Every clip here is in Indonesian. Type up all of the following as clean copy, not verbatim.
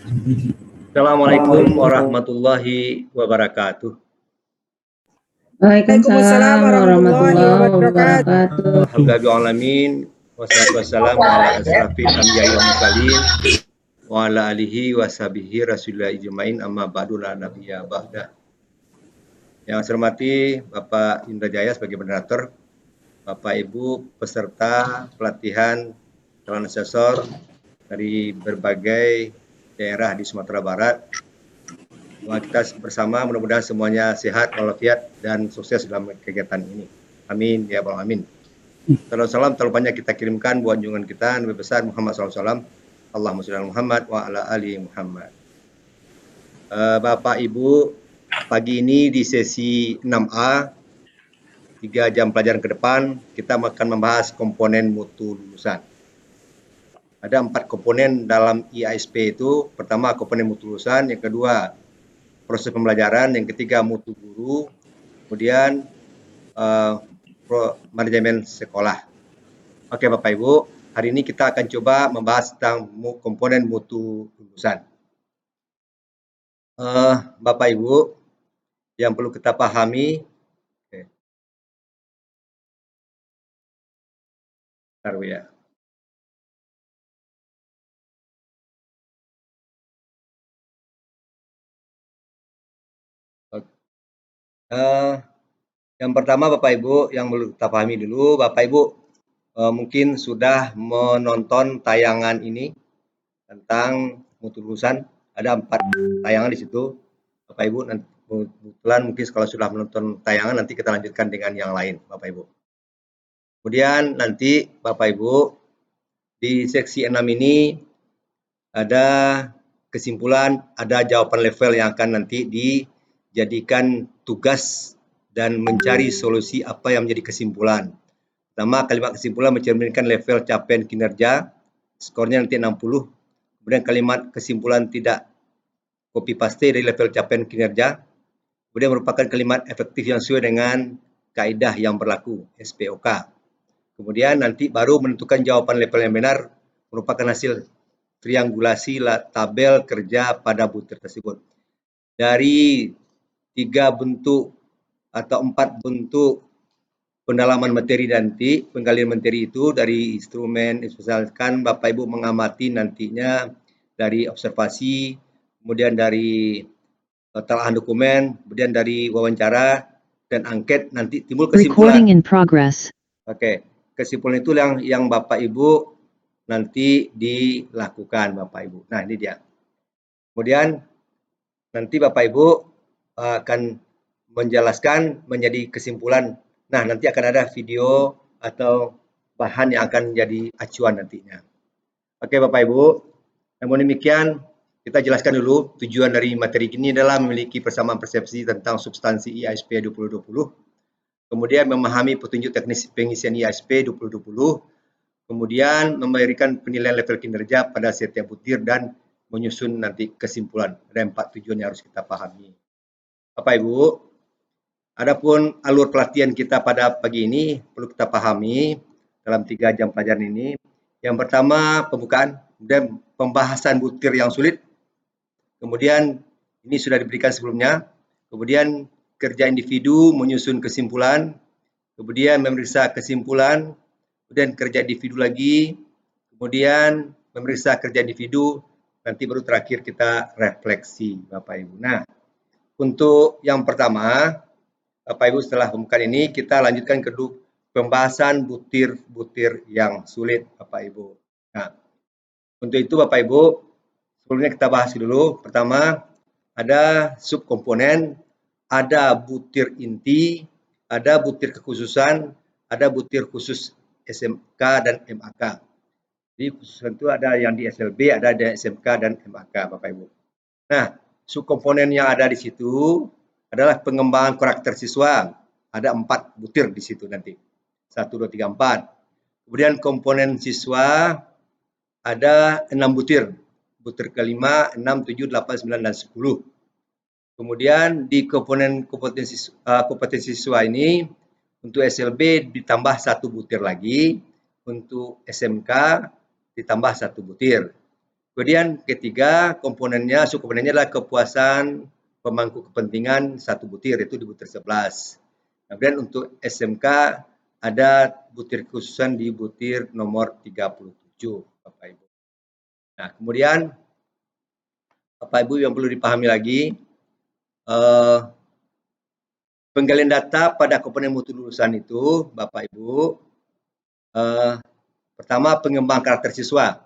Assalamualaikum warahmatullahi wabarakatuh. Waalaikumsalam warahmatullahi wabarakatuh. Alhamdulillahirrahmanirrahim. Wassalatu wassalamu ala asrafil anbiya'i wal mursalin wa ala alihi wa sahbihi rasulillah ijma'in amma ba'du la nabiyya ba'da. Yang saya hormati Bapak Indra Jaya sebagai moderator, Bapak Ibu peserta pelatihan calon asesor dari berbagai daerah di Sumatera Barat. Semoga kita bersama mudah-mudahan semuanya sehat walafiat dan sukses dalam kegiatan ini. Amin ya rabbal alamin. Salam terlalu banyak kita kirimkan buat junjungan kita Nabi besar Muhammad SAW. Allahumma sholli ala Muhammad wa ala ali Muhammad. Bapak Ibu, pagi ini di sesi 6A 3 jam pelajaran ke depan kita akan membahas komponen mutu lulusan. Ada 4 komponen dalam IASP itu. Pertama komponen mutu lulusan, yang kedua proses pembelajaran, yang ketiga mutu guru, kemudian manajemen sekolah. Oke Bapak Ibu, hari ini kita akan coba membahas tentang komponen mutu lulusan. Bapak Ibu, yang perlu kita pahami, bentar ya. Yang pertama Bapak Ibu, yang perlu kita pahami dulu, Bapak Ibu mungkin sudah menonton tayangan ini tentang mutu lulusan. Ada 4 tayangan di situ. Bapak Ibu, kebetulan mungkin kalau sudah menonton tayangan nanti kita lanjutkan dengan yang lain Bapak Ibu. Kemudian nanti Bapak Ibu di seksi 6 ini ada kesimpulan, ada jawaban level yang akan nanti dijadikan tugas dan mencari solusi apa yang menjadi kesimpulan. Pertama, kalimat kesimpulan mencerminkan level capaian kinerja, skornya nanti 60. Kemudian kalimat kesimpulan tidak copy paste dari level capaian kinerja. Kemudian merupakan kalimat efektif yang sesuai dengan kaidah yang berlaku, SPOK. Kemudian nanti baru menentukan jawaban level yang benar merupakan hasil triangulasi tabel kerja pada butir tersebut. Dari 3 bentuk atau 4 bentuk pendalaman materi nanti, penggalian materi itu dari instrumen, misalkan Bapak Ibu mengamati nantinya dari observasi, kemudian dari telaah dokumen, kemudian dari wawancara dan angket, nanti timbul kesimpulan. Oke, kesimpulan itu yang Bapak Ibu nanti dilakukan Bapak Ibu. Nah, ini dia. Kemudian nanti Bapak Ibu akan menjelaskan menjadi kesimpulan. Nah, nanti akan ada video atau bahan yang akan jadi acuan nantinya. Oke Bapak Ibu, namun demikian kita jelaskan dulu tujuan dari materi ini adalah memiliki persamaan persepsi tentang substansi IASP 2020, kemudian memahami petunjuk teknis pengisian IASP 2020, kemudian memberikan penilaian level kinerja pada setiap butir dan menyusun nanti kesimpulan. Ada 4 tujuan yang harus kita pahami. Bapak Ibu, adapun alur pelatihan kita pada pagi ini perlu kita pahami dalam 3 jam pelajaran ini. Yang pertama pembukaan, kemudian pembahasan butir yang sulit, kemudian ini sudah diberikan sebelumnya, kemudian kerja individu menyusun kesimpulan, kemudian memeriksa kesimpulan, kemudian kerja individu lagi, kemudian memeriksa kerja individu, nanti baru terakhir kita refleksi Bapak Ibu. Nah, untuk yang pertama, Bapak Ibu setelah pembukaan ini kita lanjutkan ke pembahasan butir-butir yang sulit Bapak Ibu. Nah, untuk itu Bapak Ibu, sebelumnya kita bahas dulu. Pertama, ada subkomponen, ada butir inti, ada butir kekhususan, ada butir khusus SMK dan MAK. Jadi khususan itu ada yang di SLB, ada di SMK dan MAK Bapak Ibu. Nah, subkomponen yang ada di situ adalah pengembangan karakter siswa. Ada 4 butir di situ nanti. 1, 2, 3, 4. Kemudian komponen siswa ada 6 butir. Butir ke-5, 6, 7, 8, 9, dan 10. Kemudian di komponen kompetensi siswa ini untuk SLB ditambah 1 butir lagi, untuk SMK ditambah 1 butir. Kemudian ketiga komponennya, subkomponennya adalah kepuasan pemangku kepentingan satu butir, itu di butir 11. Kemudian untuk SMK ada butir kekhususan di butir nomor 37, Bapak Ibu. Nah, kemudian Bapak Ibu yang perlu dipahami lagi, penggalian data pada komponen mutu lulusan itu, Bapak Ibu, pertama pengembang karakter siswa.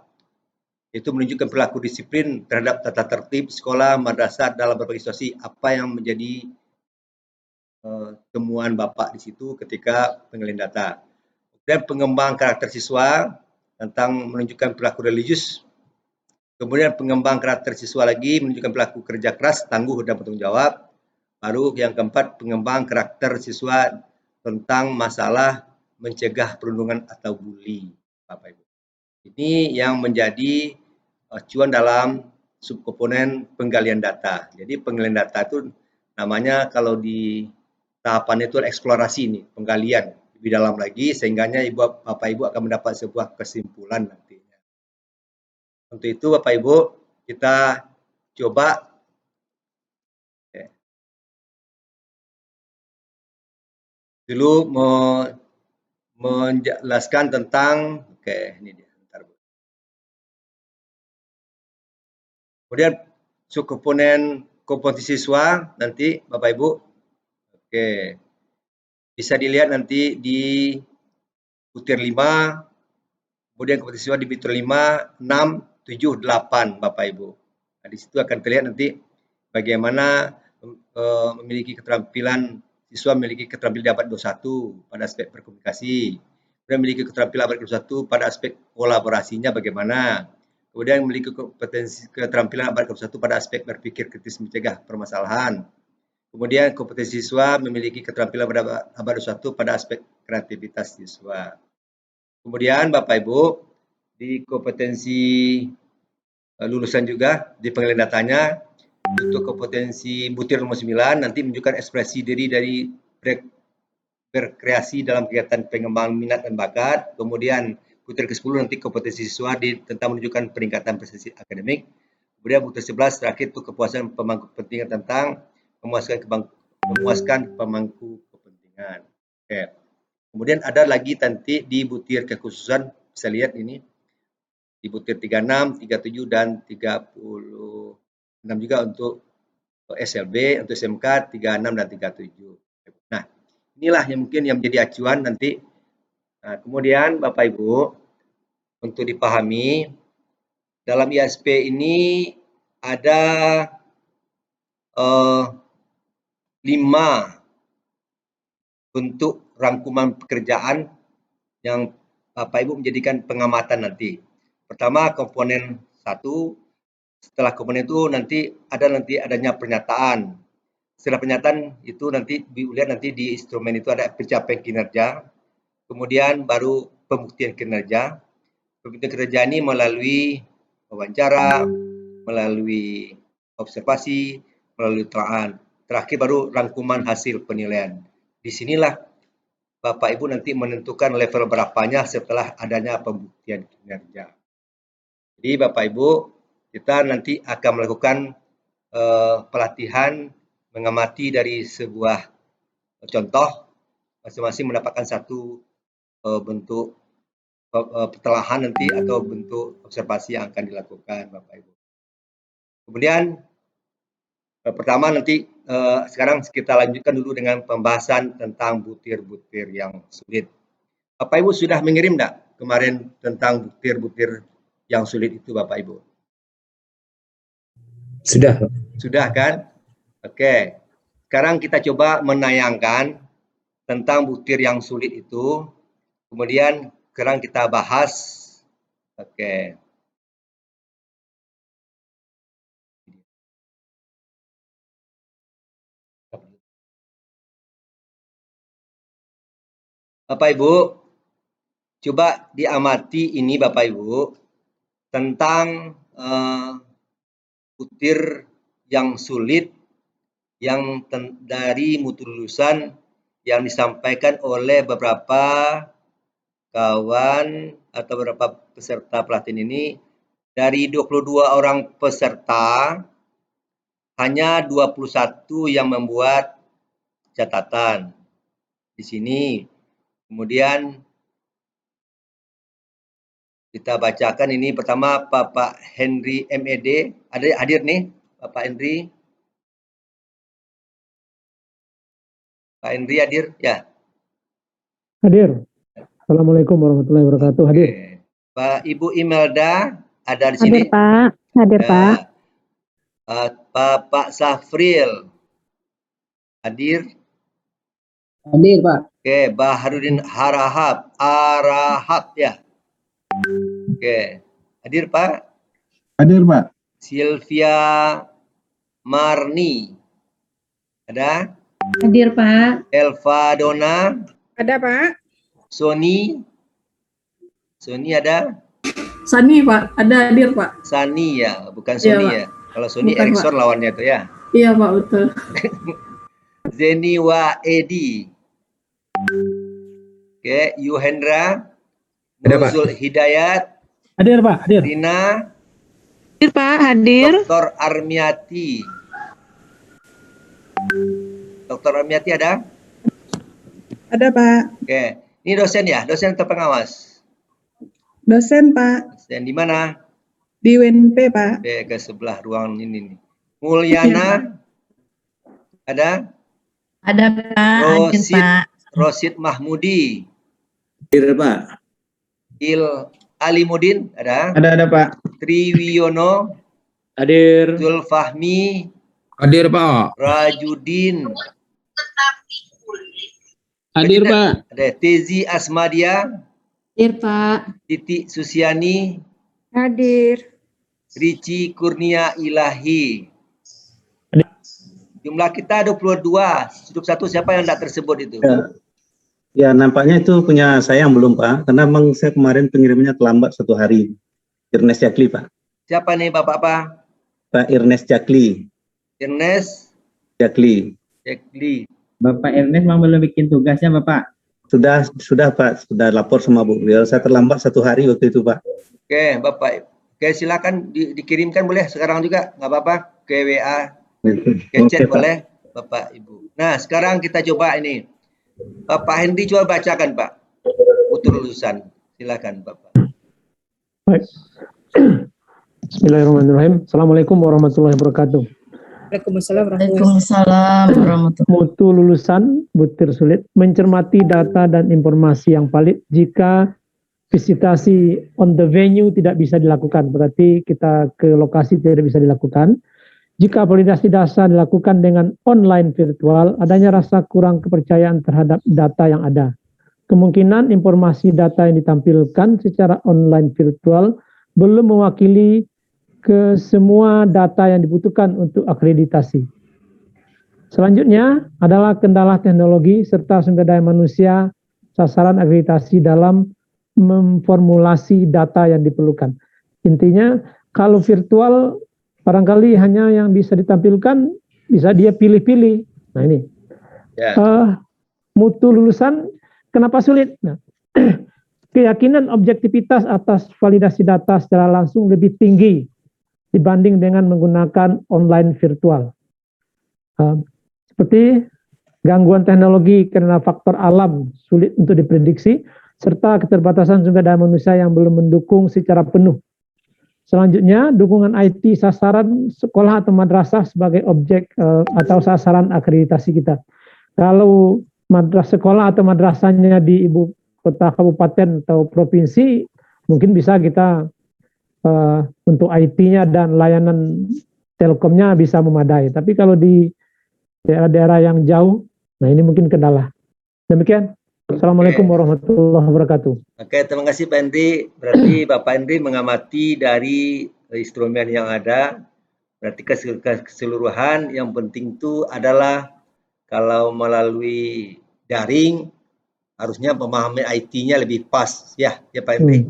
Itu menunjukkan perilaku disiplin terhadap tata tertib sekolah, madrasah dalam berbagai situasi. Apa yang menjadi temuan Bapak di situ ketika penggalian data. Dan pengembang karakter siswa tentang menunjukkan perilaku religius. Kemudian pengembang karakter siswa lagi menunjukkan perilaku kerja keras, tangguh dan bertanggung jawab. Baru yang keempat, pengembang karakter siswa tentang masalah mencegah perundungan atau bully, Bapak Ibu. Ini yang menjadi acuan dalam subkomponen penggalian data. Jadi penggalian data itu namanya kalau di tahapan itu eksplorasi nih, penggalian lebih dalam lagi sehingganya Bapak Ibu akan mendapat sebuah kesimpulan nantinya. Untuk itu Bapak Ibu kita coba dulu menjelaskan tentang ini dia. Kemudian subkomponen komposisi siswa nanti Bapak Ibu bisa dilihat nanti di butir 5, kemudian komposisi siswa di butir 5, 6, 7, 8 Bapak Ibu. Nah, di situ akan terlihat nanti bagaimana memiliki keterampilan siswa memiliki keterampilan di abad 21 pada aspek berkomunikasi, kemudian memiliki keterampilan abad 21 pada aspek kolaborasinya bagaimana, kemudian memiliki kompetensi keterampilan abad 21 pada aspek berpikir kritis mencegah permasalahan. Kemudian kompetensi siswa memiliki keterampilan pada abad 21 pada aspek kreativitas siswa. Kemudian Bapak Ibu di kompetensi lulusan juga di penggalian datanya untuk kompetensi butir nomor 9 nanti menunjukkan ekspresi diri dari berkreasi dalam kegiatan pengembangan minat dan bakat. Kemudian butir ke-10 nanti kompetensi siswa tentang menunjukkan peningkatan prestasi akademik. Kemudian butir 11 terakhir itu kepuasan pemangku kepentingan tentang memuaskan pemangku kepentingan. Oke. Kemudian ada lagi nanti di butir kekhususan, bisa lihat ini di butir 36, 37 dan 36 juga untuk SLB, untuk SMK 36 dan 37. Nah, inilah yang mungkin yang menjadi acuan nanti. Nah, kemudian Bapak Ibu untuk dipahami dalam ISP ini ada 5 bentuk rangkuman pekerjaan yang Bapak Ibu menjadikan pengamatan nanti. Pertama komponen 1, setelah komponen itu nanti adanya pernyataan. Setelah pernyataan itu nanti dilihat nanti di instrumen itu ada pencapaian kinerja, kemudian baru pembuktian kinerja. Pembuktian kinerja ini melalui wawancara, melalui observasi, melalui telaan. Terakhir baru rangkuman hasil penilaian. Disinilah Bapak Ibu nanti menentukan level berapanya setelah adanya pembuktian kinerja. Jadi Bapak Ibu kita nanti akan melakukan pelatihan mengamati dari sebuah contoh, masing-masing mendapatkan satu bentuk petelahan nanti atau bentuk observasi yang akan dilakukan Bapak Ibu. Kemudian pertama nanti sekarang kita lanjutkan dulu dengan pembahasan tentang butir-butir yang sulit. Bapak Ibu sudah mengirim enggak kemarin tentang butir-butir yang sulit itu Bapak Ibu? Sudah. Sudah kan? Oke. Sekarang kita coba menayangkan tentang butir yang sulit itu. Kemudian sekarang kita bahas. Oke. Bapak Ibu, coba diamati ini Bapak Ibu tentang butir yang sulit yang dari mutu lulusan yang disampaikan oleh beberapa kawan atau beberapa peserta pelatihan ini dari 22 orang peserta, hanya 21 yang membuat catatan di sini. Kemudian kita bacakan ini pertama Bapak Henry MED. Ada hadir nih Bapak Henry. Pak Henry hadir? Ya. Hadir. Assalamualaikum warahmatullahi wabarakatuh. Hadir. Pak Ibu Imelda ada di Hadir, sini? Pak. Hadir, Ya. Pak. Bapak Safril hadir? Hadir, Pak. Oke, Baharudin Arahat ya. Oke, hadir Pak? Hadir, Pak. Sylvia Marni ada? Hadir, Pak. Elva Dona? Ada, Pak. Sony ada? Sani, Pak. Ada hadir, Pak. Sani ya, bukan Iya, Sony Pak. ya. Kalau Sony Bukan, Ericsson lawannya tuh ya. Iya, Pak, betul. Zeniwa Edi. Oke, Yuhendra. Ada, Pak. Nuzul Hidayat. Hadir, Pak. Hadir. Rina. Hadir, Pak. Hadir. Dr. Armiati. Dr. Armiati ada? Ada, Pak. Oke, ini dosen ya, dosen atau pengawas? Dosen, Pak. Dosen di mana? Di UNP, Pak. Oke, ke sebelah ruangan ini nih. Mulyana ada? Ada, Pak. Hadir, Rosid, Pak. Rosid Mahmudi. Hadir, Pak. Il Alimudin ada? Ada, Pak. Triwiono. Hadir. Zulfahmi. Hadir, Pak. Rajudin. Hadir, Tidak. Pak. Ada Tezi Asmadia. Hadir, Pak. Titi Susiani. Hadir. Rici Kurnia Ilahi. Jumlah kita 22. 21 siapa yang tidak tersebut itu? Ya, nampaknya itu punya saya yang belum, Pak. Karena memang saya kemarin pengirimannya terlambat 1 hari. Ernest Jakli, Pak. Siapa nih Bapak apa? Pak Ernest Jakli. Ernest Jakli. Jakli. Bapak Ernest memang belum bikin tugasnya, Bapak. Sudah, Pak. Sudah lapor sama Bu. Ya, saya terlambat 1 hari waktu itu, Pak. Oke, Bapak. Oke, silakan dikirimkan boleh sekarang juga, nggak apa-apa. Ke WA, ke chat Oke, Pak. boleh, Bapak Ibu. Nah, sekarang kita coba ini. Bapak Hendy coba bacakan, Pak. Utur lulusan. Silakan, Bapak. Baik. Bismillahirrahmanirrahim. Assalamualaikum warahmatullahi wabarakatuh. Waalaikumsalam warahmatullahi Waalaikumsalam warahmatullahi Mutu lulusan butir sulit mencermati data dan informasi yang valid. Jika visitasi on the venue tidak bisa dilakukan, berarti kita ke lokasi tidak bisa dilakukan. Jika validasi dasar dilakukan dengan online virtual, adanya rasa kurang kepercayaan terhadap data yang ada. Kemungkinan informasi data yang ditampilkan secara online virtual belum mewakili ke semua data yang dibutuhkan untuk akreditasi. Selanjutnya adalah kendala teknologi serta sumber daya manusia sasaran akreditasi dalam memformulasi data yang diperlukan. Intinya kalau virtual barangkali hanya yang bisa ditampilkan bisa dia pilih-pilih. Nah ini Ya. mutu lulusan kenapa sulit? Nah, keyakinan objektivitas atas validasi data secara langsung lebih tinggi dibanding dengan menggunakan online virtual. Seperti gangguan teknologi karena faktor alam sulit untuk diprediksi, serta keterbatasan sumber daya manusia yang belum mendukung secara penuh. Selanjutnya, dukungan IT sasaran sekolah atau madrasah sebagai objek atau sasaran akreditasi kita. Kalau sekolah atau madrasahnya di ibu kota kabupaten atau provinsi, mungkin bisa kita untuk IT-nya dan layanan telkomnya bisa memadai. Tapi kalau di daerah-daerah yang jauh, nah ini mungkin kendala. Demikian. Assalamualaikum warahmatullahi wabarakatuh. Oke, terima kasih Pak Henry. Berarti Bapak Henry mengamati dari instrumen yang ada. Berarti keseluruhan yang penting itu adalah kalau melalui daring harusnya memahami IT-nya lebih pas ya, ya Pak Henry.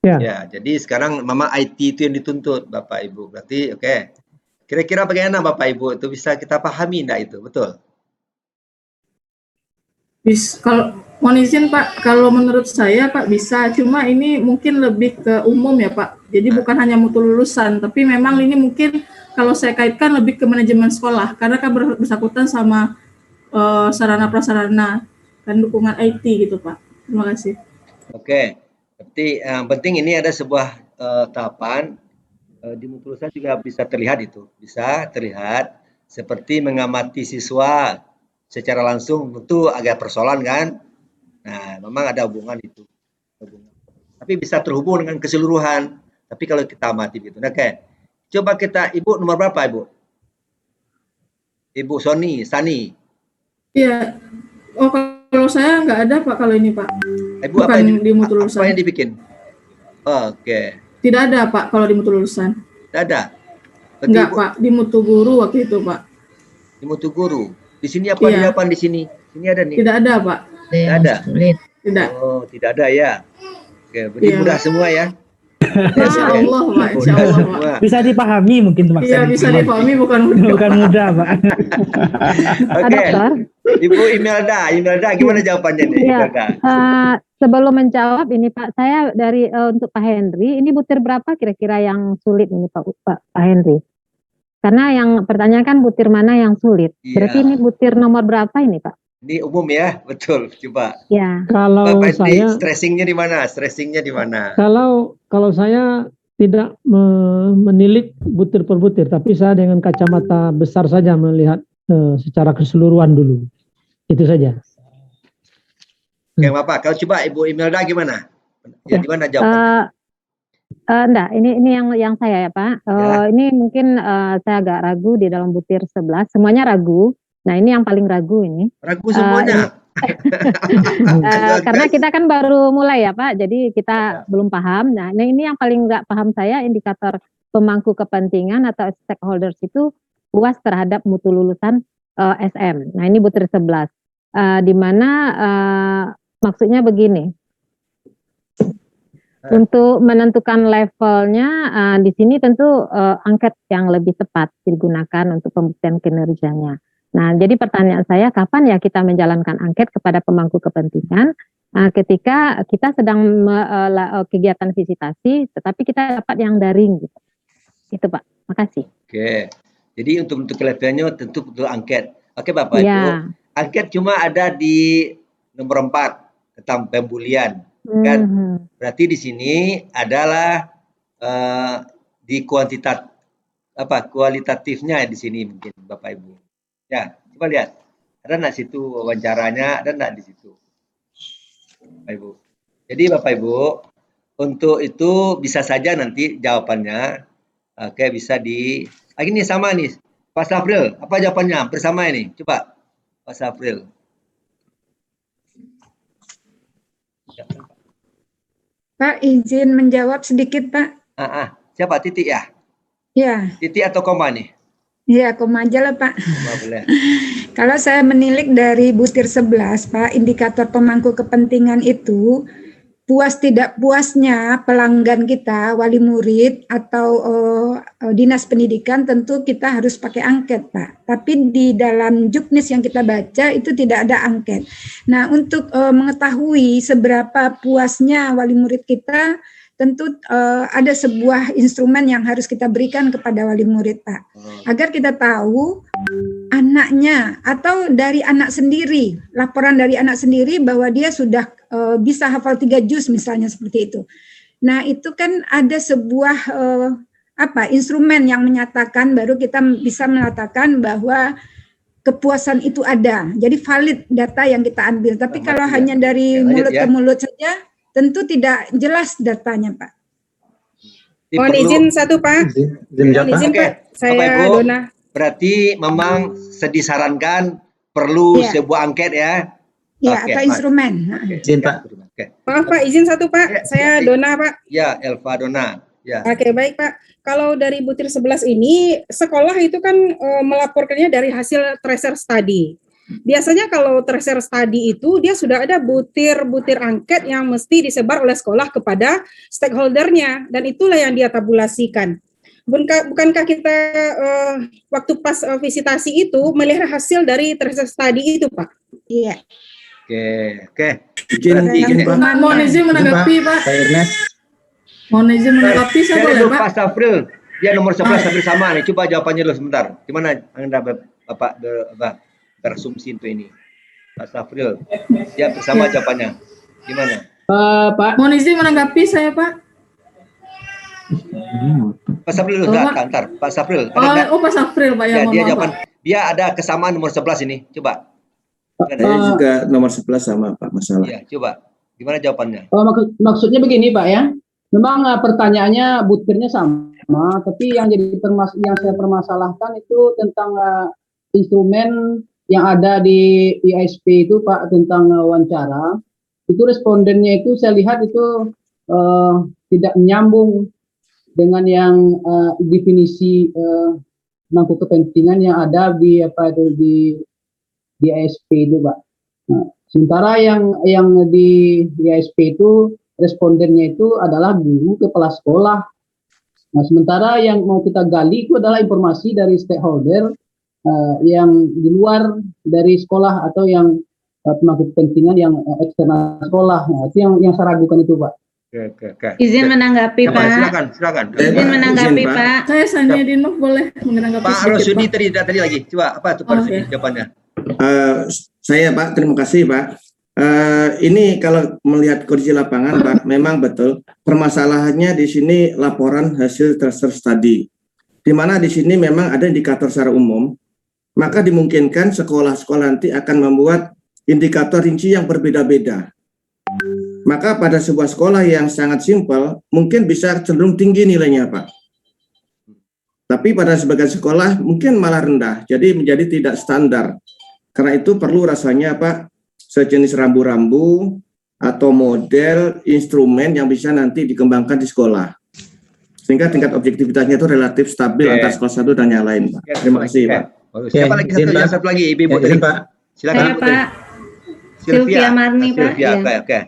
Ya. Ya, jadi sekarang memang IT itu yang dituntut Bapak Ibu. Berarti oke. Kira-kira bagaimana Bapak Ibu itu bisa kita pahami enggak itu? Betul? Mohon izin Pak, kalau menurut saya Pak bisa, cuma ini mungkin lebih ke umum ya Pak. Jadi bukan hanya mutu lulusan, tapi memang ini mungkin kalau saya kaitkan lebih ke manajemen sekolah, karena kan bersangkutan sama sarana prasarana dan dukungan IT gitu Pak. Terima kasih. Oke, berarti yang penting ini ada sebuah tahapan di mutu lulusan juga bisa terlihat itu, bisa terlihat seperti mengamati siswa secara langsung tentu agak persoalan kan. Nah, memang ada hubungan itu. Tapi bisa terhubung dengan keseluruhan. Tapi kalau kita amati gitu. Nah, oke. Coba kita, Ibu nomor berapa Ibu? Ibu Sani. Iya. Oh, kalau saya nggak ada Pak kalau ini Pak. Ibu Bukan di mutu lulusan. apa yang dibikin? Oke. Tidak ada Pak kalau di mutu lulusan. Tidak ada. Berarti Enggak Ibu, Pak, di mutu guru waktu itu Pak. di mutu guru. Di sini apa Iya. jawaban di sini? Sini ada nih. Tidak ada Pak. Tidak ada. Tidak. Oh, tidak ada ya. Oke, berarti Iya. mudah semua ya. Insya Allah Pak, insya Mudah Allah Pak. semua. Bisa dipahami mungkin Iya maksudnya. bisa dipahami bukan mudah. Bukan mudah, Pak. Oke. Ibu Imelda, gimana jawabannya nih? Iya. Imelda? Sebelum menjawab ini Pak, saya dari untuk Pak Henry, ini butir berapa kira-kira yang sulit ini Pak Henry? Karena yang pertanyaan kan butir mana yang sulit. Iya. Berarti ini butir nomor berapa ini Pak? Ini umum ya, betul. Coba. Ya. Kalau Bapak Henry, saya stressingnya di mana? Stressingnya di mana? kalau saya tidak menilik butir per butir, tapi saya dengan kacamata besar saja melihat secara keseluruhan dulu. Itu saja. Oke, Bapak. Kalau coba Ibu Imelda gimana? Ya, di mana jawabannya? Enggak, ini yang saya ya Pak. Ya. Ini mungkin saya agak ragu di dalam butir 11. Semuanya ragu. Nah ini yang paling ragu ini. Ragu semuanya. Karena kita kan baru mulai ya Pak, jadi kita belum paham. Nah ini yang paling nggak paham saya, indikator pemangku kepentingan atau stakeholders itu puas terhadap mutu lulusan SM. Nah ini butir 11. Di mana maksudnya begini. Untuk menentukan levelnya di sini tentu angket yang lebih tepat digunakan untuk pembuktian kinerjanya. Nah, jadi pertanyaan saya, kapan ya kita menjalankan angket kepada pemangku kepentingan ketika kita sedang kegiatan visitasi, tetapi kita dapat yang daring gitu. Itu Pak, makasih. Oke, jadi untuk levelnya tentu betul angket. Oke Bapak Ya. Ibu, angket cuma ada di nomor 4 tentang pembulian. Kan? Berarti di sini adalah di kualitatifnya di sini mungkin Bapak Ibu. Ya, coba lihat. Ada nggak situ wawancaranya? Ada nggak di situ? Bapak Ibu. Jadi Bapak Ibu, untuk itu bisa saja nanti jawabannya, oke bisa di, ini sama nih, Pak Safril, apa jawabannya? Bersama ini, coba Pak Safril. Pak, izin menjawab sedikit, Pak. Siapa? Titik ya? Ya, Titik atau koma nih? ya, koma aja lah, Pak. Koma boleh. Kalau saya menilik dari butir 11, Pak, indikator pemangku kepentingan itu puas tidak puasnya pelanggan kita, wali murid atau dinas pendidikan, tentu kita harus pakai angket, Pak. Tapi di dalam juknis yang kita baca itu tidak ada angket. Nah, untuk mengetahui seberapa puasnya wali murid kita, tentu ada sebuah instrumen yang harus kita berikan kepada wali murid, Pak, agar kita tahu anaknya atau dari anak sendiri, laporan dari anak sendiri bahwa dia sudah bisa hafal 3 juz misalnya seperti itu. Nah, itu kan ada sebuah instrumen yang menyatakan, baru kita bisa mengatakan bahwa kepuasan itu ada. Jadi valid data yang kita ambil. Tapi kalau hanya dari mulut ke mulut saja, tentu tidak jelas datanya, Pak. Mohon izin satu, Pak. Mohon izin, Pak. Saya Dona. Berarti memang disarankan perlu sebuah angket ya? Ya, atau instrumen. Izin, Pak. Maaf, Pak. Izin satu, Pak. Saya Dona, Pak. Ya, Elva Dona. Ya. Oke, baik, Pak. Kalau dari butir 11 ini, sekolah itu kan melaporkannya dari hasil tracer study. Biasanya kalau tracer study itu dia sudah ada butir-butir angket yang mesti disebar oleh sekolah kepada stakeholdernya, dan itulah yang dia tabulasikan. Bukankah kita waktu pas visitasi itu melihat hasil dari tracer study itu, Pak? Iya. Oke. Izin Pak. Mohon izin menanggapi Pak. Pak Ernest. Mohon izin menanggapi saya boleh dulu Pak. Pak Safril, dia nomor 11 hampir sama nih. Coba jawabannya dulu sebentar. Gimana Anda Bapak berasumsi untuk ini? Pak Safril, dia bersama jawabannya. Gimana? Pak. Mohon izin menanggapi saya Pak. Pak Safril dulu, ntar. Pak Safril. Pak Safril Pak Ya, yang dia mohon jawaban. Pak. Dia ada kesamaan nomor 11 ini. Coba. Saya juga nomor 11 sama Pak masalah. Iya, coba. Gimana jawabannya? Maksudnya begini Pak ya, memang pertanyaannya butirnya sama, tapi yang yang saya permasalahkan itu tentang instrumen yang ada di ISP itu Pak, tentang wawancara. Itu respondennya itu saya lihat itu tidak menyambung dengan yang definisi mangku kepentingan yang ada di di ISP itu Pak. Nah, sementara yang di ISP itu respondennya itu adalah guru, kepala sekolah. Nah, sementara yang mau kita gali itu adalah informasi dari stakeholder yang di luar dari sekolah atau yang pemangku kepentingan yang eksternal sekolah. Nah, itu yang saya ragukan itu Pak. Oke. Izin menanggapi Pak. Silakan. Izin menanggapi Pak. Saya Sania Dinov boleh menanggapi Pak sedikit Rosudi Pak. tadi lagi. Coba apa tuh Pak Rosudi jawabannya? Saya Pak, terima kasih Pak. Ini kalau melihat kondisi lapangan Pak, memang betul permasalahannya di sini laporan hasil tracer study, di mana di sini memang ada indikator secara umum, maka dimungkinkan sekolah-sekolah nanti akan membuat indikator rinci yang berbeda-beda. Maka pada sebuah sekolah yang sangat simpel, mungkin bisa cenderung tinggi nilainya Pak. Tapi pada sebagian sekolah mungkin malah rendah, jadi menjadi tidak standar. Karena itu perlu rasanya Pak, sejenis rambu-rambu atau model instrumen yang bisa nanti dikembangkan di sekolah. Sehingga tingkat objektivitasnya itu relatif stabil antara sekolah satu dan yang lain Pak. Terima kasih Pak. Siapa lagi satu lagi Ibu tadi Pak? Silakan. Saya Pak. Sylvia Marni Pak. Oke.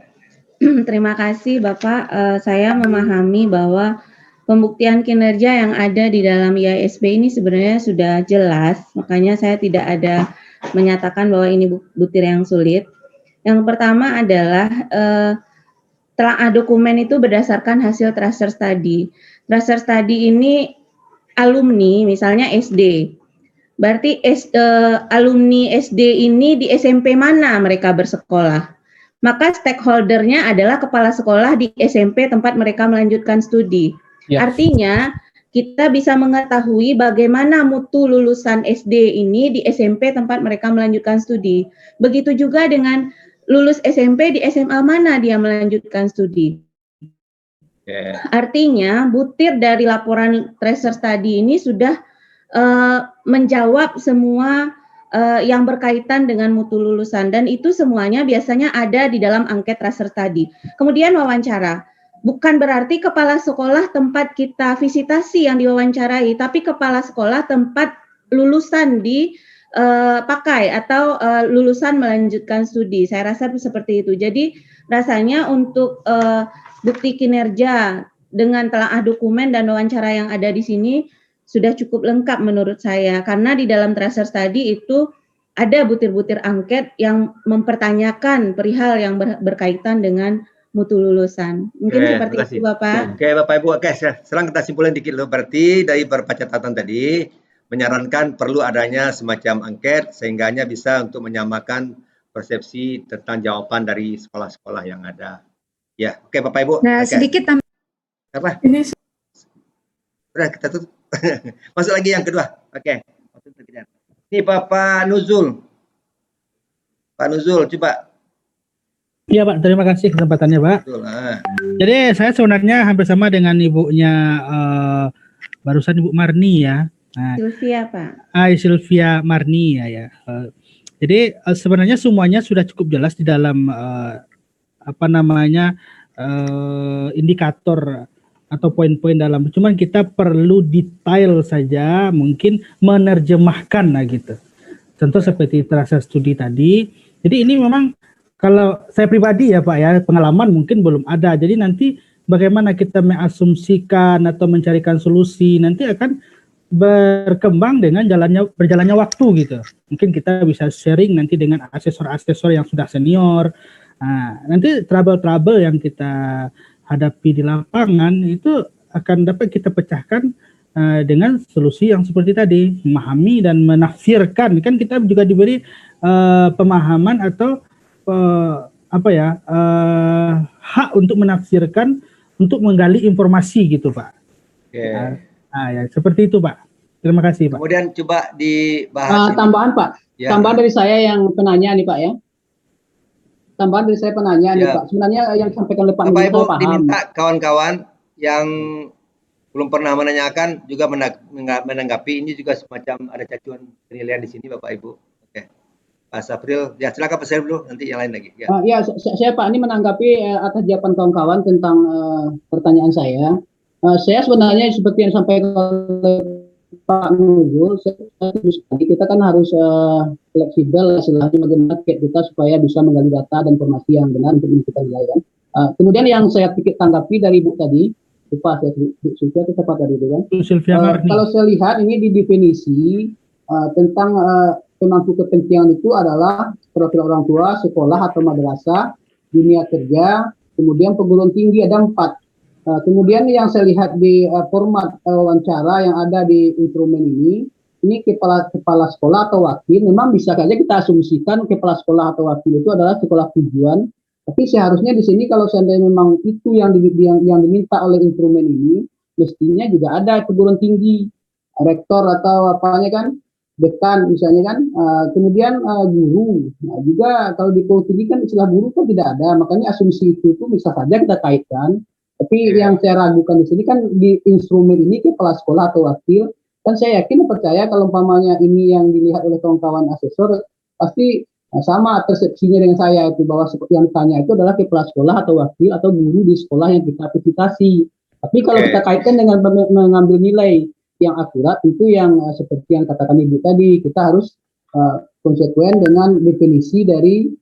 Terima kasih Bapak. Saya memahami bahwa pembuktian kinerja yang ada di dalam IASP ini sebenarnya sudah jelas, makanya saya tidak ada menyatakan bahwa ini butir yang sulit. Yang pertama adalah telaah dokumen itu berdasarkan hasil tracer study. Tracer study ini alumni, misalnya SD. Berarti alumni SD ini di SMP mana mereka bersekolah? Maka stakeholdernya adalah kepala sekolah di SMP tempat mereka melanjutkan studi. Ya. Artinya kita bisa mengetahui bagaimana mutu lulusan SD ini di SMP tempat mereka melanjutkan studi. Begitu juga dengan lulus SMP di SMA mana dia melanjutkan studi. Artinya butir dari laporan tracer study ini sudah menjawab semua yang berkaitan dengan mutu lulusan, dan itu semuanya biasanya ada di dalam angket tracer study. Kemudian wawancara. Bukan berarti kepala sekolah tempat kita visitasi yang diwawancarai, tapi kepala sekolah tempat lulusan dipakai atau lulusan melanjutkan studi. Saya rasa seperti itu. Jadi rasanya untuk bukti kinerja dengan telaah dokumen dan wawancara yang ada di sini sudah cukup lengkap menurut saya, karena di dalam tracer study itu ada butir-butir angket yang mempertanyakan perihal yang berkaitan dengan mutu lulusan. Mungkin seperti itu Bapak. Oke Bapak Ibu, sekarang kita simpulkan dikit loh. Berarti dari beberapa catatan tadi menyarankan perlu adanya semacam angket sehingganya bisa untuk menyamakan persepsi tentang jawaban dari sekolah-sekolah yang ada. Ya, oke Bapak Ibu. Nah, sedikit apa? Ini Udah kita tutup. Masuk lagi yang kedua. Oke. Ini Bapak Nuzul. Pak Nuzul, coba. Iya Pak, terima kasih kesempatannya Pak. Betul, Jadi saya sebenarnya hampir sama dengan ibunya barusan Ibu Marni ya. Nah, Sylvia Pak. Sylvia Marni ya. Jadi sebenarnya semuanya sudah cukup jelas di dalam indikator atau poin-poin dalam. Cuman kita perlu detail saja, mungkin menerjemahkan gitu. Contoh seperti tracer studi tadi. Jadi ini memang kalau saya pribadi ya Pak ya, pengalaman mungkin belum ada. Jadi nanti bagaimana kita mengasumsikan atau mencarikan solusi nanti akan berkembang dengan berjalannya waktu gitu. Mungkin kita bisa sharing nanti dengan asesor-asesor yang sudah senior. Nah, nanti trouble-trouble yang kita hadapi di lapangan itu akan dapat kita pecahkan dengan solusi yang seperti tadi, memahami dan menafsirkan. Kan kita juga diberi pemahaman atau hak untuk menafsirkan, untuk menggali informasi gitu, Pak. Oke. Ya, seperti itu, Pak. Terima kasih, Pak. Kemudian coba dibahas. Tambahan, Pak. Ya. Tambahan dari saya yang penanya nih, Pak ya. Tambahan dari saya penanya nih, Pak. Sebenarnya yang disampaikan oleh Pak Bapak Ibu paham. diminta kawan-kawan yang belum pernah menanyakan juga menanggapi. Ini juga semacam ada cacuan penilaian di sini, Bapak Ibu. Oke. Pak Sapril, ya silakan Pak Sapril dulu, nanti yang lain lagi. Ya, saya Pak ini menanggapi atas jawaban kawan-kawan tentang pertanyaan saya. Saya sebenarnya seperti yang disampaikan oleh Pak Nurul, kita kan harus fleksibel istilahnya bagaimana kita supaya bisa menggali data dan informasi yang benar untuk menentukan nilai kan. Kemudian yang saya pikir tanggapi dari Bu tadi, lupa saya Sylvia itu tepat tadi itu kan. Kalau saya lihat ini di definisi tentang pemangku kepentingan itu adalah perwakilan orang tua, sekolah atau madrasah, dunia kerja, kemudian perguruan tinggi ada 4. Kemudian yang saya lihat di format wawancara yang ada di instrumen ini kepala sekolah atau wakil, memang bisa saja kita asumsikan kepala sekolah atau wakil itu adalah sekolah tujuan, tapi seharusnya di sini kalau seandainya memang itu yang diminta oleh instrumen ini, mestinya juga ada perguruan tinggi, rektor atau apanya kan, dekan misalnya kan, kemudian guru. Nah, juga kalau di perguruan tinggi kan istilah guru kan tidak ada, makanya asumsi itu bisa saja kita kaitkan. Tapi yang saya ragukan di sini kan di instrumen ini kepala sekolah atau wakil, kan saya yakin percaya kalau umpamanya ini yang dilihat oleh kawan-kawan asesor pasti sama persepsinya dengan saya itu, bahwa yang ditanya itu adalah kepala sekolah atau wakil atau guru di sekolah yang kita visitasi. Tapi kalau kita kaitkan dengan mengambil nilai yang akurat, itu yang seperti yang katakan Ibu tadi, kita harus konsekuen dengan definisi dari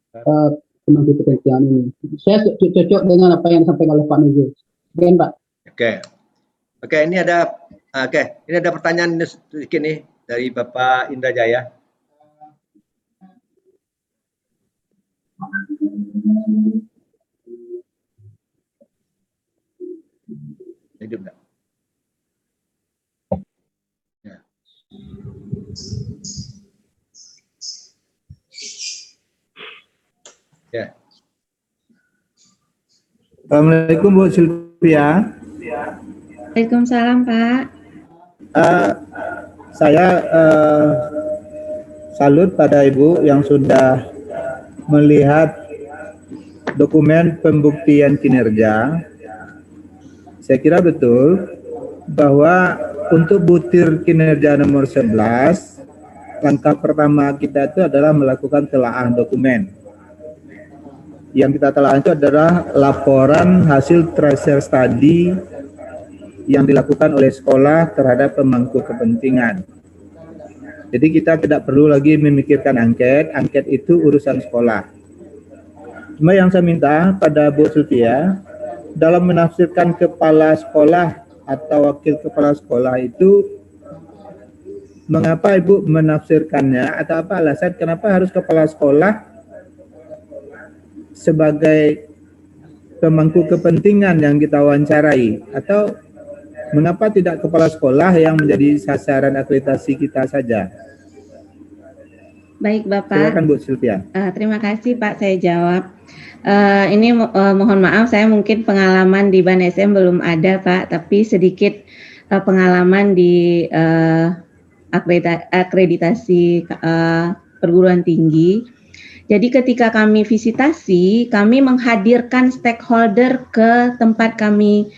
pemangku kepentingan ini. Saya cocok dengan apa yang disampaikan oleh Pak Nuzul. Pak. Oke, ini ada pertanyaan sedikit nih dari Bapak Indra Jaya. Hidup enggak? Ya. Assalamualaikum Bu Sylvia. Waalaikumsalam Pak. Saya salut pada Ibu yang sudah melihat dokumen pembuktian kinerja. Saya kira betul bahwa untuk butir kinerja nomor 11, langkah pertama kita itu adalah melakukan telaah dokumen. Yang kita telah itu adalah laporan hasil tracer study yang dilakukan oleh sekolah terhadap pemangku kepentingan. Jadi kita tidak perlu lagi memikirkan angket itu urusan sekolah. Cuma yang saya minta pada Bu Sylvia, dalam menafsirkan kepala sekolah atau wakil kepala sekolah itu, mengapa Ibu menafsirkannya atau apa alasan kenapa harus kepala sekolah sebagai pemangku kepentingan yang kita wawancarai, atau mengapa tidak kepala sekolah yang menjadi sasaran akreditasi kita saja? Baik Bapak. Silakan Bu Sylvia. Terima kasih Pak, saya jawab. Ini mohon maaf, saya mungkin pengalaman di Ban SM belum ada Pak, tapi sedikit pengalaman di akreditasi perguruan tinggi. Jadi ketika kami visitasi, kami menghadirkan stakeholder ke tempat kami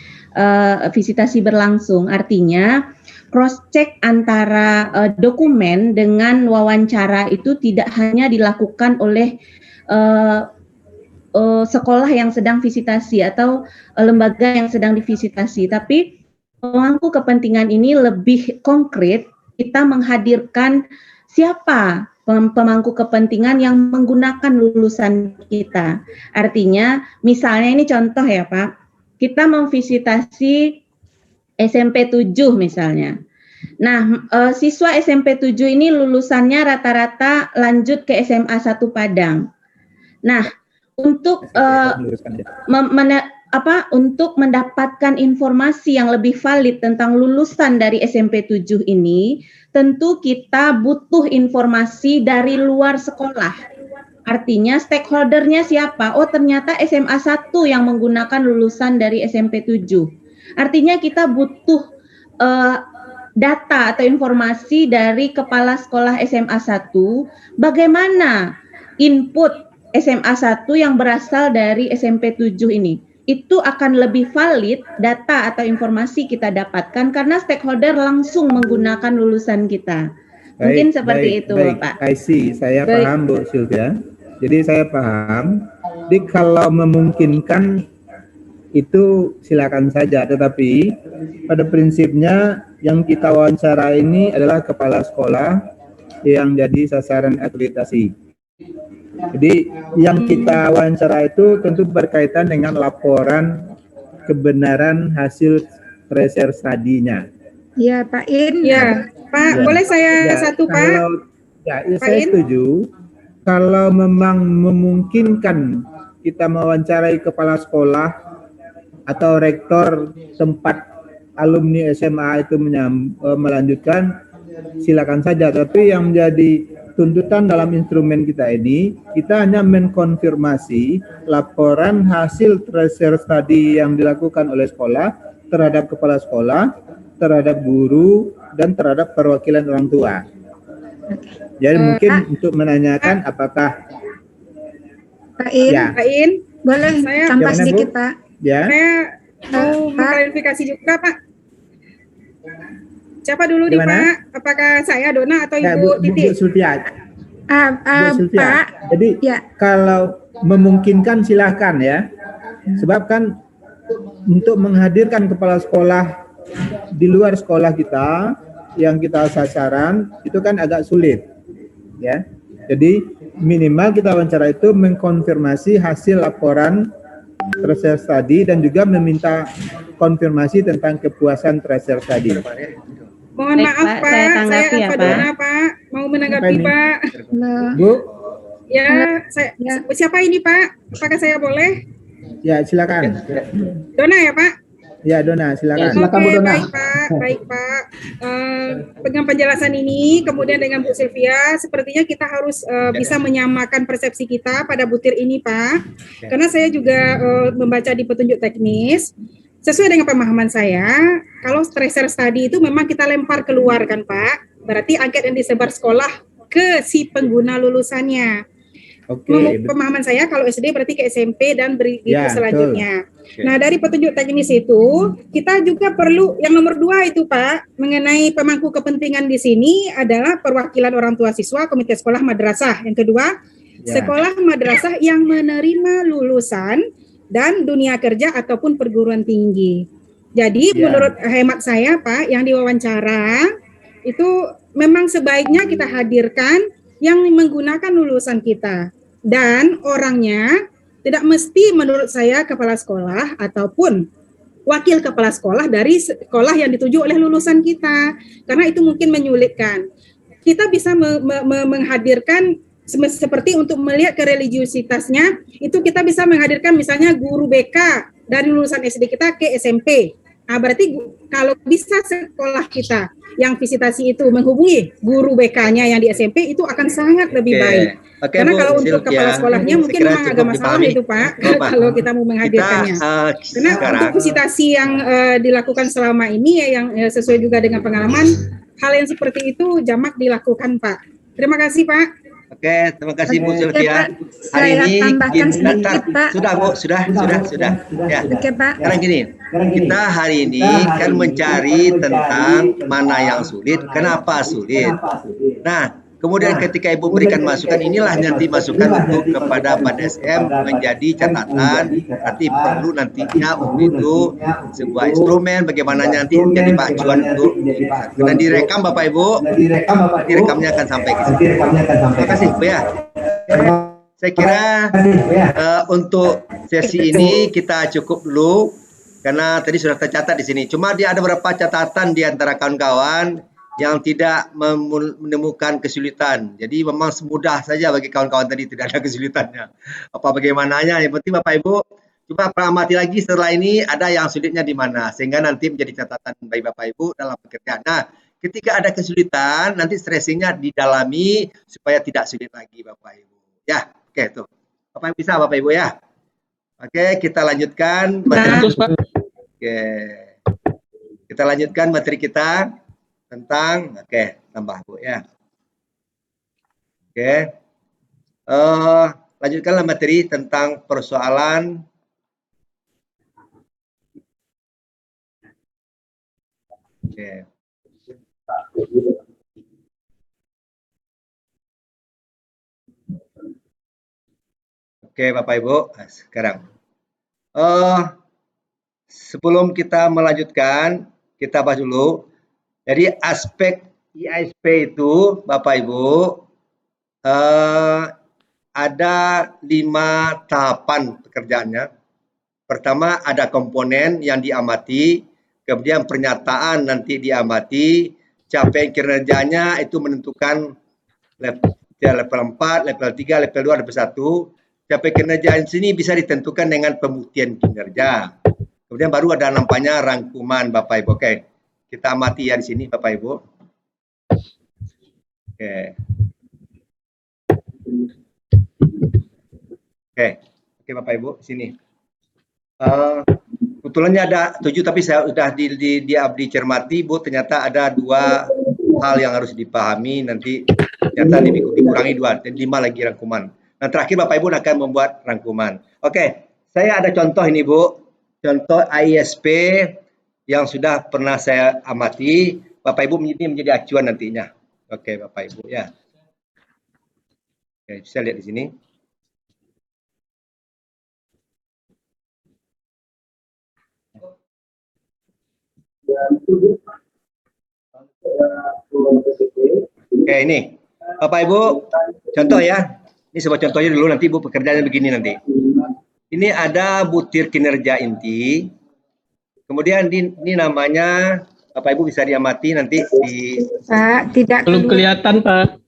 visitasi berlangsung. Artinya cross check antara dokumen dengan wawancara itu tidak hanya dilakukan oleh sekolah yang sedang visitasi atau lembaga yang sedang divisitasi, tapi pemangku kepentingan ini lebih konkret. Kita menghadirkan siapa pemangku kepentingan yang menggunakan lulusan kita. Artinya, misalnya ini contoh ya Pak, kita memvisitasi SMP 7 misalnya. Nah, siswa SMP 7 ini lulusannya rata-rata lanjut ke SMA 1 Padang. Nah, untuk untuk mendapatkan informasi yang lebih valid tentang lulusan dari SMP 7 ini, tentu kita butuh informasi dari luar sekolah. Artinya stakeholdernya siapa? Oh, ternyata SMA 1 yang menggunakan lulusan dari SMP 7. Artinya kita butuh data atau informasi dari kepala sekolah SMA 1, bagaimana input SMA 1 yang berasal dari SMP 7 ini. Itu akan lebih valid data atau informasi kita dapatkan karena stakeholder langsung menggunakan lulusan kita. Mungkin seperti itu, Pak. I see, saya paham Bu Sylvia. Jadi saya paham. Jadi kalau memungkinkan itu silakan saja, tetapi pada prinsipnya yang kita wawancara ini adalah kepala sekolah yang jadi sasaran akreditasi. Jadi yang kita wawancara itu tentu berkaitan dengan laporan kebenaran hasil tracer study-nya. Ya, Pak In. Ya, Pak, boleh saya satu, Pak? Saya setuju. Kalau memang memungkinkan kita mewawancarai kepala sekolah atau rektor tempat alumni SMA itu melanjutkan, silakan saja. Tapi yang menjadi tuntutan dalam instrumen kita ini, kita hanya mengkonfirmasi laporan hasil tracer study yang dilakukan oleh sekolah terhadap kepala sekolah, terhadap guru, dan terhadap perwakilan orang tua. Jadi mungkin untuk menanyakan apakah Pak In, boleh saya tambah sedikit, Pak. Ya. Saya mau mengklarifikasi juga, Pak. Siapa dulu nih, Pak? Apakah saya Dona atau Ibu Titi? Bu Sylvia. Pak. Jadi kalau memungkinkan silahkan ya. Sebab kan untuk menghadirkan kepala sekolah di luar sekolah kita yang kita sasaran itu kan agak sulit. Ya. Jadi minimal kita wawancara itu mengkonfirmasi hasil laporan tracer study dan juga meminta konfirmasi tentang kepuasan tracer study. Mohon maaf, Pak. Saya Dona, Pak. Mau menanggapi, Pak. Bu? Ya, siapa ini, Pak? Apakah saya boleh? Ya, silakan. Dona ya, Pak? Ya, Dona, silakan. Oke, baik, Pak. Baik, Pak. Dengan penjelasan ini, kemudian dengan Bu Sylvia, sepertinya kita harus bisa menyamakan persepsi kita pada butir ini, Pak. Karena saya juga membaca di petunjuk teknis, sesuai dengan pemahaman saya, kalau tracer study itu memang kita lempar keluar kan, Pak. Berarti angket yang disebar sekolah ke si pengguna lulusannya. Pemahaman saya kalau SD berarti ke SMP dan begitu selanjutnya. Nah, dari petunjuk teknis itu, kita juga perlu yang nomor 2 itu, Pak, mengenai pemangku kepentingan di sini adalah perwakilan orang tua siswa, komite sekolah madrasah. Yang kedua, sekolah madrasah yang menerima lulusan dan dunia kerja ataupun perguruan tinggi. Jadi menurut hemat saya, Pak, yang diwawancara itu memang sebaiknya kita hadirkan yang menggunakan lulusan kita. Dan orangnya tidak mesti menurut saya kepala sekolah ataupun wakil kepala sekolah dari sekolah yang dituju oleh lulusan kita. Karena itu mungkin menyulitkan. Kita bisa menghadirkan seperti untuk melihat kereligiositasnya, itu kita bisa menghadirkan misalnya guru BK dari lulusan SD kita ke SMP. Nah, berarti kalau bisa sekolah kita yang visitasi itu menghubungi guru BK-nya yang di SMP, itu akan sangat lebih baik. Karena kalau untuk kepala sekolahnya mungkin memang agak masalah itu, Pak, kalau kita mau menghadirkannya. Karena untuk visitasi yang dilakukan selama ini yang sesuai juga dengan pengalaman, hal yang seperti itu jamak dilakukan, Pak. Terima kasih, Pak. Oke, terima kasih Bu Sylvia. Hari ini sudah Bu, sudah. Ya. Sekarang gini, kita hari ini kan mencari tentang mana yang sulit, kenapa sulit. Nah, kemudian ketika Ibu berikan masukan, inilah nanti masukan untuk kepada PADSM menjadi catatan. Nanti perlu nantinya untuk itu sebuah instrumen bagaimana nanti menjadi pacuan untuk dan direkam Bapak Ibu. Direkamnya akan sampai ke sini. Terima kasih Bu ya. Saya kira untuk sesi ini kita cukup dulu karena tadi sudah tercatat di sini. Cuma dia ada beberapa catatan di antara kawan-kawan yang tidak menemukan kesulitan. Jadi memang semudah saja bagi kawan-kawan tadi, tidak ada kesulitannya. Apa bagaimananya, yang penting Bapak Ibu coba amati lagi setelah ini ada yang sulitnya di mana, sehingga nanti menjadi catatan bagi Bapak Ibu dalam pekerjaan. Nah, ketika ada kesulitan, nanti stressingnya didalami supaya tidak sulit lagi Bapak Ibu. Ya, oke tuh. Bapak Ibu bisa Bapak Ibu ya. Oke, kita lanjutkan materi. Oke. Kita lanjutkan materi kita tentang tambah Bu ya. Oke. Lanjutkanlah materi tentang persoalan Oke, Bapak Ibu, sekarang sebelum kita melanjutkan, kita bahas dulu. Jadi aspek IASP itu, Bapak Ibu, ada 5 tahapan pekerjaannya. Pertama ada komponen yang diamati, kemudian pernyataan nanti diamati, capaian kinerjanya itu menentukan level 4, level 3, level 2, level 1. Capaian kinerja di sini bisa ditentukan dengan pembuktian kinerja. Kemudian baru ada nampaknya rangkuman Bapak Ibu. Oke, kita amati ya di sini Bapak Ibu. Oke Bapak Ibu, sini. Kebetulannya ada 7 tapi saya sudah dicermati Bu, ternyata ada 2 hal yang harus dipahami, nanti ternyata dikurangi 2, dan 5 lagi rangkuman. Nah terakhir Bapak Ibu akan membuat rangkuman. Oke, saya ada contoh ini Bu, contoh ISP yang sudah pernah saya amati. Bapak Ibu ini menjadi acuan nantinya. Oke Bapak Ibu ya. Oke, bisa lihat di sini. Oke, ini Bapak Ibu contoh ya. Ini sebuah contohnya dulu, nanti Bu pekerjaannya begini nanti. Ini ada butir kinerja inti. Kemudian ini namanya Bapak Ibu bisa diamati nanti di Pak, tidak belum kelihatan Pak.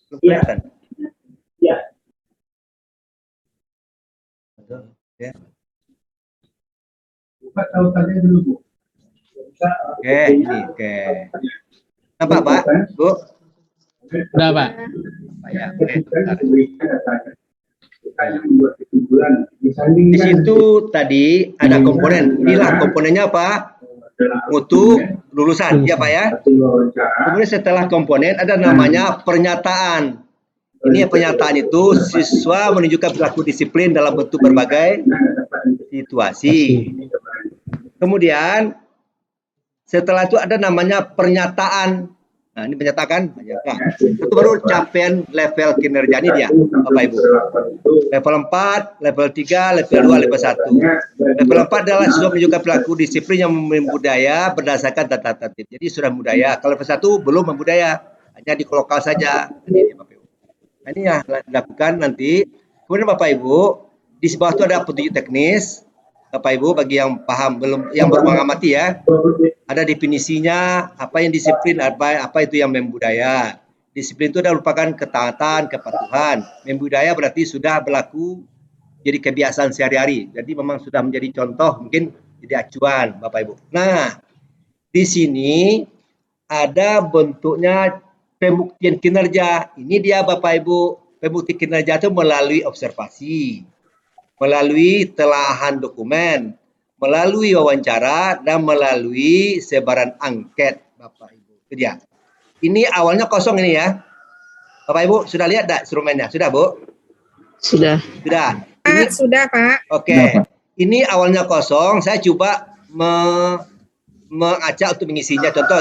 Belum kelihatan. Ya. Ya. Buka tautannya dulu Bu. Oke, ini nampak Pak, Bu? Udah Pak. Ya, di situ tadi ada komponen. Inilah komponennya apa? Mutu lulusan, ya Pak ya. Kemudian setelah komponen ada namanya pernyataan. Ini pernyataan itu siswa menunjukkan perilaku disiplin dalam bentuk berbagai situasi. Kemudian setelah itu ada namanya pernyataan. Nah, ini pernyataan. Nah, itu baru capaian level kinerja ini dia, Bapak Ibu. Level 4, level 3, level 2, level 1. Level 4 adalah siswa menunjukkan perilaku disiplin yang membudaya berdasarkan tata tertib. Jadi sudah membudaya. Kalau level 1 belum membudaya, hanya di lokal saja. Ini Bapak Ibu. Nah, ini yang dilakukan nanti. Kemudian Bapak Ibu, di bawah itu ada petunjuk teknis. Bapak Ibu bagi yang paham belum, yang baru mengamati ya, ada definisinya apa yang disiplin, apa itu yang membudaya. Disiplin itu adalah merupakan ketaatan, kepatuhan. Membudaya berarti sudah berlaku jadi kebiasaan sehari-hari. Jadi memang sudah menjadi contoh, mungkin jadi acuan Bapak Ibu. Nah, di sini ada bentuknya pembuktian kinerja. Ini dia Bapak Ibu, pembuktian kinerja itu melalui observasi, melalui telahan dokumen, melalui wawancara, dan melalui sebaran angket Bapak Ibu. Itu dia. Ini awalnya kosong ini ya. Bapak Ibu sudah lihat enggak instrumennya? Sudah Bu? Sudah. Sudah. Ini, sudah Pak. Oke. Ini awalnya kosong, saya coba mengacak untuk mengisinya. Contoh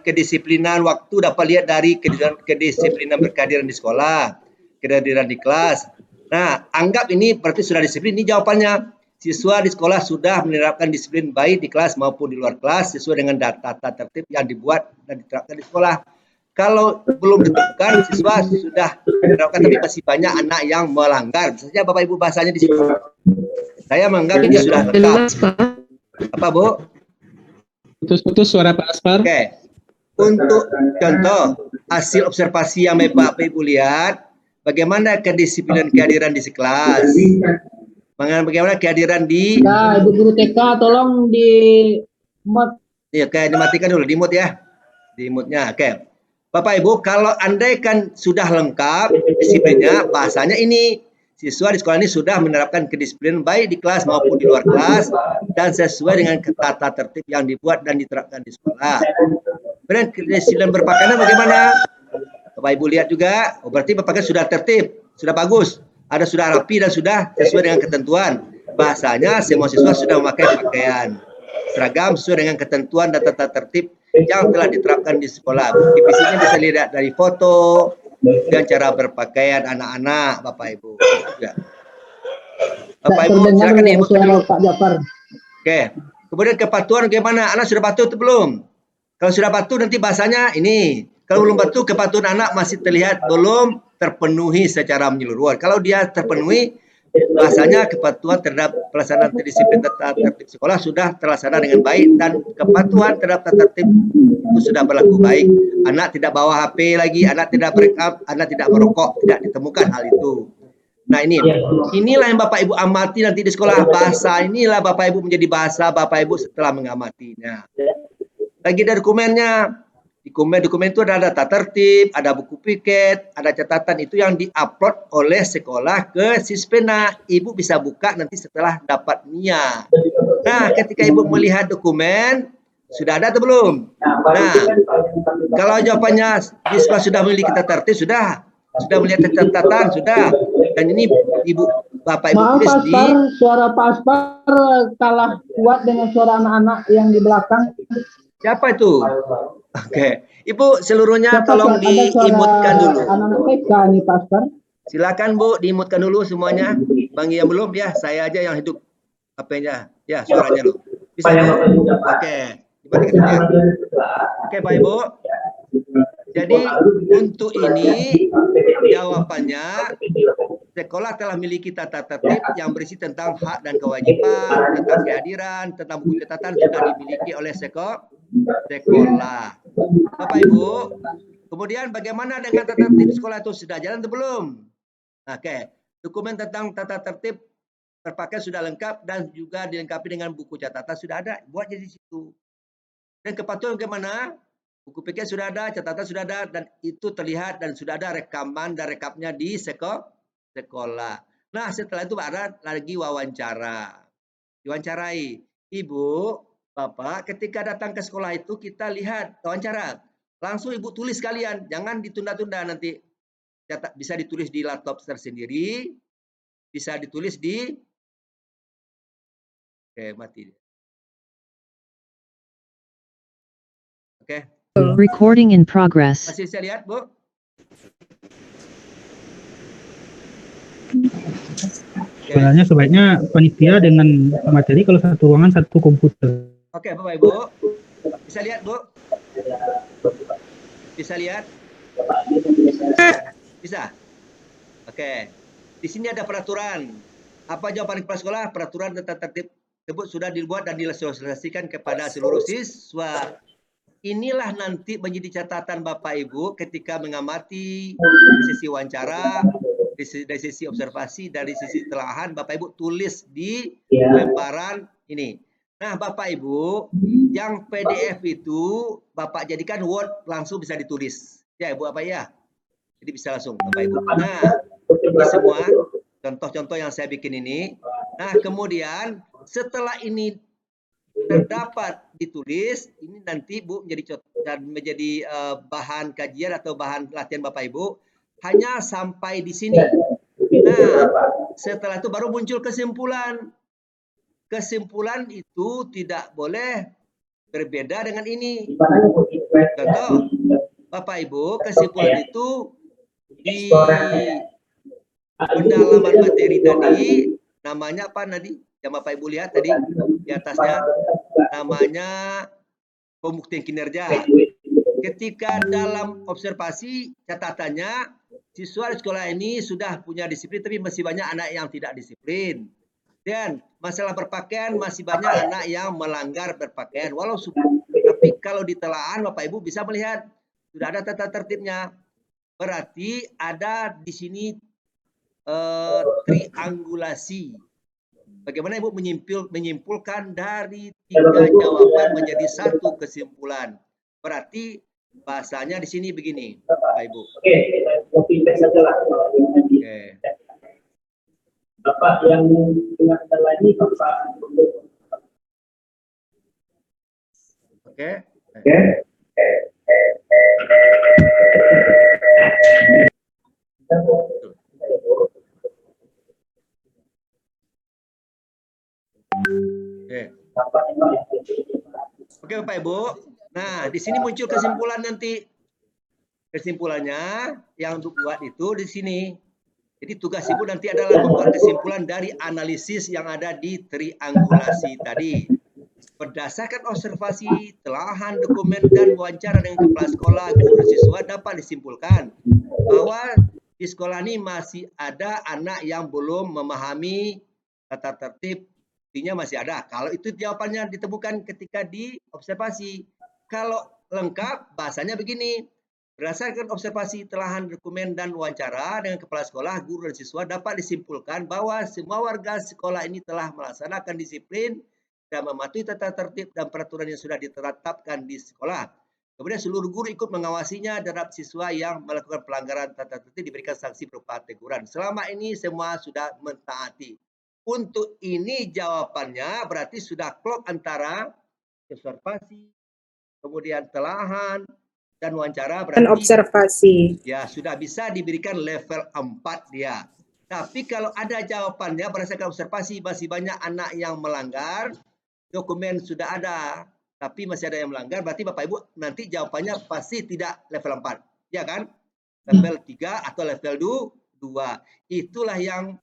kedisiplinan waktu dapat lihat dari kedisiplinan berkehadiran di sekolah, kehadiran di kelas. Nah, anggap ini berarti sudah disiplin. Ini jawabannya. Siswa di sekolah sudah menerapkan disiplin baik di kelas maupun di luar kelas sesuai dengan tata tertib yang dibuat dan diterapkan di sekolah. Kalau belum diterapkan, siswa sudah menerapkan tapi masih banyak anak yang melanggar. Bisa saja Bapak Ibu bahasanya di situ. Saya menganggap ini sudah lengkap. Apa Bu? Putus-putus suara Pak Aspar. Oke. Untuk contoh hasil observasi yang Bapak Ibu lihat, bagaimana kedisiplinan kehadiran di kelas, bagaimana kehadiran di. Nah, Ibu Guru TK tolong di Ya, kayak dimatikan dulu, di mute ya, di mute-nya. Oke, Bapak Ibu, kalau andaikan sudah lengkap disiplinnya, bahasanya ini siswa di sekolah ini sudah menerapkan kedisiplinan baik di kelas maupun di luar kelas dan sesuai dengan tata tertib yang dibuat dan diterapkan di sekolah. Kemudian kedisiplinan berpakaian bagaimana? Bapak Ibu lihat juga, oh berarti berpakaian sudah tertib, sudah bagus, ada sudah rapi dan sudah sesuai dengan ketentuan. Bahasanya semua siswa sudah memakai pakaian seragam sesuai dengan ketentuan dan tata tertib yang telah diterapkan di sekolah. Bukti fisiknya bisa dilihat dari foto dan cara berpakaian anak-anak, Bapak Ibu. Ya. Bapak Ibu, silakan Ibu dulu. Pak Jafar. Oke. Kemudian kepatuhan bagaimana? Anak sudah patuh atau belum? Kalau sudah patuh nanti bahasanya ini. Kalau belum patuh, kepatuhan anak masih terlihat belum terpenuhi secara menyeluruh. Kalau dia terpenuhi, bahasanya kepatuhan terhadap pelaksanaan disiplin tata tertib sekolah sudah terlaksana dengan baik dan kepatuhan terhadap tata tertib itu sudah berlaku baik. Anak tidak bawa HP lagi, anak tidak berekam, anak tidak merokok, tidak ditemukan hal itu. Nah inilah yang Bapak Ibu amati nanti di sekolah. Bahasa inilah Bapak Ibu menjadi bahasa Bapak Ibu setelah mengamatinya. Lagi dari dokumennya, di dokumen itu ada data tertib, ada buku piket, ada catatan itu yang diupload oleh sekolah ke Sispena. Ibu bisa buka nanti setelah dapat NIA. Nah, ketika Ibu melihat dokumen, sudah ada atau belum? Nah, kalau jawabannya siswa sudah memiliki tata tertib, sudah melihat catatan, sudah. Dan ini Ibu, Bapak Ibu tulis di. Suara Pak Aspar kalah kuat dengan suara anak-anak yang di belakang. Siapa itu? Oke, Ibu seluruhnya tolong diimutkan dulu. Anak-anak TK nih Pak Aspar. Silakan Bu, diimutkan dulu semuanya. Bang yang belum ya, saya aja yang hidup HP-nya. Ya, suaranya loh. Bisa Bu? Oke. Oke, Pak Ibu. Jadi untuk ini jawabannya sekolah telah memiliki tata tertib yang berisi tentang hak dan kewajiban, tentang kehadiran, tentang buku catatan sudah dimiliki oleh sekolah. Bapak Ibu, kemudian bagaimana dengan tata tertib sekolah itu sudah jalan atau belum? Oke, dokumen tentang tata tertib berpakaian sudah lengkap dan juga dilengkapi dengan buku catatan sudah ada, buat jadi situ. Dan kepatuhan bagaimana? Buku pikir sudah ada, catatan sudah ada, dan itu terlihat dan sudah ada rekaman dan rekapnya di sekolah. Nah, setelah itu ada lagi wawancara. Diwawancarai, Ibu, Bapak, ketika datang ke sekolah itu kita lihat wawancara. Langsung Ibu tulis kalian, jangan ditunda-tunda nanti. Bisa ditulis di laptop tersendiri, bisa ditulis di. Oke, mati. Oke. Recording in progress. Masih bisa lihat, Bu? Sebenarnya sebaiknya panitia dengan materi kalau satu ruangan satu komputer. Oke, Bapak Ibu. Bisa lihat, Bu? Bisa lihat? Bisa? Oke. Di sini ada peraturan. Apa jawaban kepala sekolah? Peraturan tata tertib tersebut sudah dibuat dan disosialisasikan kepada seluruh siswa. Inilah nanti menjadi catatan Bapak Ibu ketika mengamati sisi wawancara, dari sisi observasi, dari sisi telahan, Bapak Ibu tulis di lembaran ini. Nah, Bapak Ibu, yang PDF itu Bapak jadikan Word langsung bisa ditulis. Ya, Ibu apa ya? Jadi bisa langsung Bapak Ibu. Nah, ini semua contoh-contoh yang saya bikin ini. Nah, kemudian setelah ini terdapat ditulis, ini nanti Bu menjadi bahan kajian atau bahan latihan Bapak Ibu hanya sampai di sini. Nah, setelah itu baru muncul kesimpulan. Kesimpulan itu tidak boleh berbeda dengan ini. Contoh, Bapak Ibu, kesimpulan itu di pendalaman materi tadi namanya apa tadi? Yang Bapak Ibu lihat tadi di atasnya namanya pembuktian kinerja. Ketika dalam observasi catatannya siswa di sekolah ini sudah punya disiplin tapi masih banyak anak yang tidak disiplin. Dan masalah berpakaian masih banyak anak yang melanggar berpakaian. Walau Tapi kalau ditelaah Bapak Ibu bisa melihat sudah ada tata tertibnya. Berarti ada di sini triangulasi. Bagaimana Ibu menyimpulkan dari 3 jawaban menjadi 1 kesimpulan. Berarti bahasanya di sini begini, Bapak Ibu. Oke. Bapak yang ingatkan lagi Bapak. Oke. Oke Bapak Ibu. Nah, di sini muncul kesimpulan nanti. Kesimpulannya yang untuk buat itu di sini. Jadi tugas Ibu nanti adalah membuat kesimpulan dari analisis yang ada di triangulasi tadi. Berdasarkan observasi, telahan, dokumen, dan wawancara dengan kepala sekolah, guru, siswa dapat disimpulkan bahwa di sekolah ini masih ada anak yang belum memahami tata tertib. Artinya masih ada. Kalau itu jawabannya ditemukan ketika diobservasi. Kalau lengkap, bahasanya begini. Berdasarkan observasi, telahan, dokumen, dan wawancara dengan kepala sekolah, guru, dan siswa dapat disimpulkan bahwa semua warga sekolah ini telah melaksanakan disiplin dan mematuhi tata tertib dan peraturan yang sudah ditetapkan di sekolah. Kemudian seluruh guru ikut mengawasinya dan siswa yang melakukan pelanggaran tata tertib diberikan sanksi berupa teguran. Selama ini semua sudah mentaati. Untuk ini jawabannya berarti sudah klop antara observasi, kemudian telahan, dan wawancara berarti observasi. Ya, sudah bisa diberikan level 4 dia. Tapi kalau ada jawabannya berdasarkan observasi masih banyak anak yang melanggar, dokumen sudah ada, tapi masih ada yang melanggar, berarti Bapak Ibu nanti jawabannya pasti tidak level 4. Ya kan? Level 3 atau level 2. Itulah yang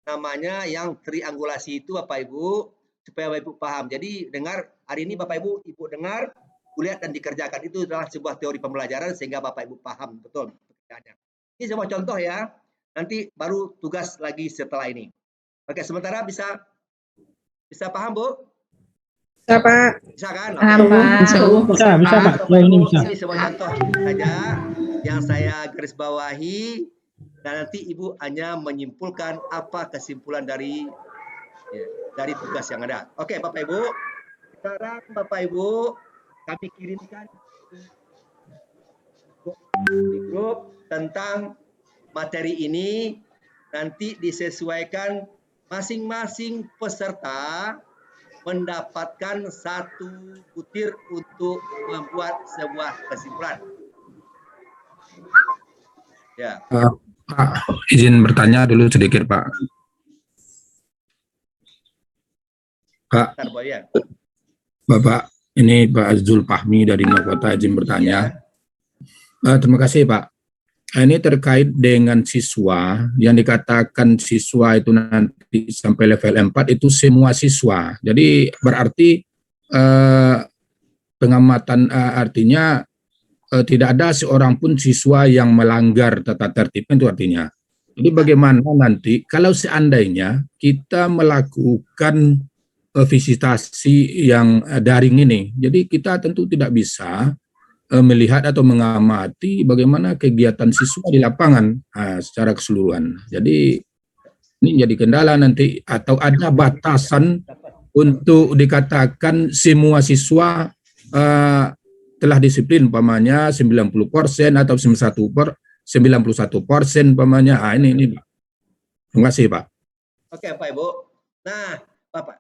namanya yang triangulasi itu Bapak Ibu, supaya Bapak Ibu paham. Jadi dengar hari ini Bapak Ibu dengar, lihat dan dikerjakan, itu adalah sebuah teori pembelajaran sehingga Bapak Ibu paham betul pekerjaannya. Ini sebuah contoh ya. Nanti baru tugas lagi setelah ini. Oke, sementara bisa paham Bu? Bisa Pak. Bisa kan? Bisa Pak. Ini bisa. Ini sebuah contoh saja yang saya garis bawahi, dan nanti Ibu hanya menyimpulkan apa kesimpulan dari tugas yang ada. Oke, Bapak Ibu. Sekarang Bapak Ibu kami kirimkan di grup tentang materi ini, nanti disesuaikan masing-masing peserta mendapatkan 1 butir untuk membuat sebuah kesimpulan. Ya. Pak, izin bertanya dulu sedikit Pak. Bapak, ini Pak Zulfahmi dari Mahkota, izin bertanya. Terima kasih Pak. Ini terkait dengan siswa, yang dikatakan siswa itu nanti sampai level 4 itu semua siswa. Jadi berarti pengamatan artinya tidak ada seorang pun siswa yang melanggar tata tertib, itu artinya. Jadi bagaimana nanti kalau seandainya kita melakukan visitasi yang daring ini, jadi kita tentu tidak bisa melihat atau mengamati bagaimana kegiatan siswa di lapangan secara keseluruhan. Jadi ini jadi kendala nanti, atau ada batasan untuk dikatakan semua siswa telah disiplin, umpamanya 90% atau 91% umpamanya. Ini Pak. Terima kasih Pak. Oke Pak Ibu. Nah Bapak,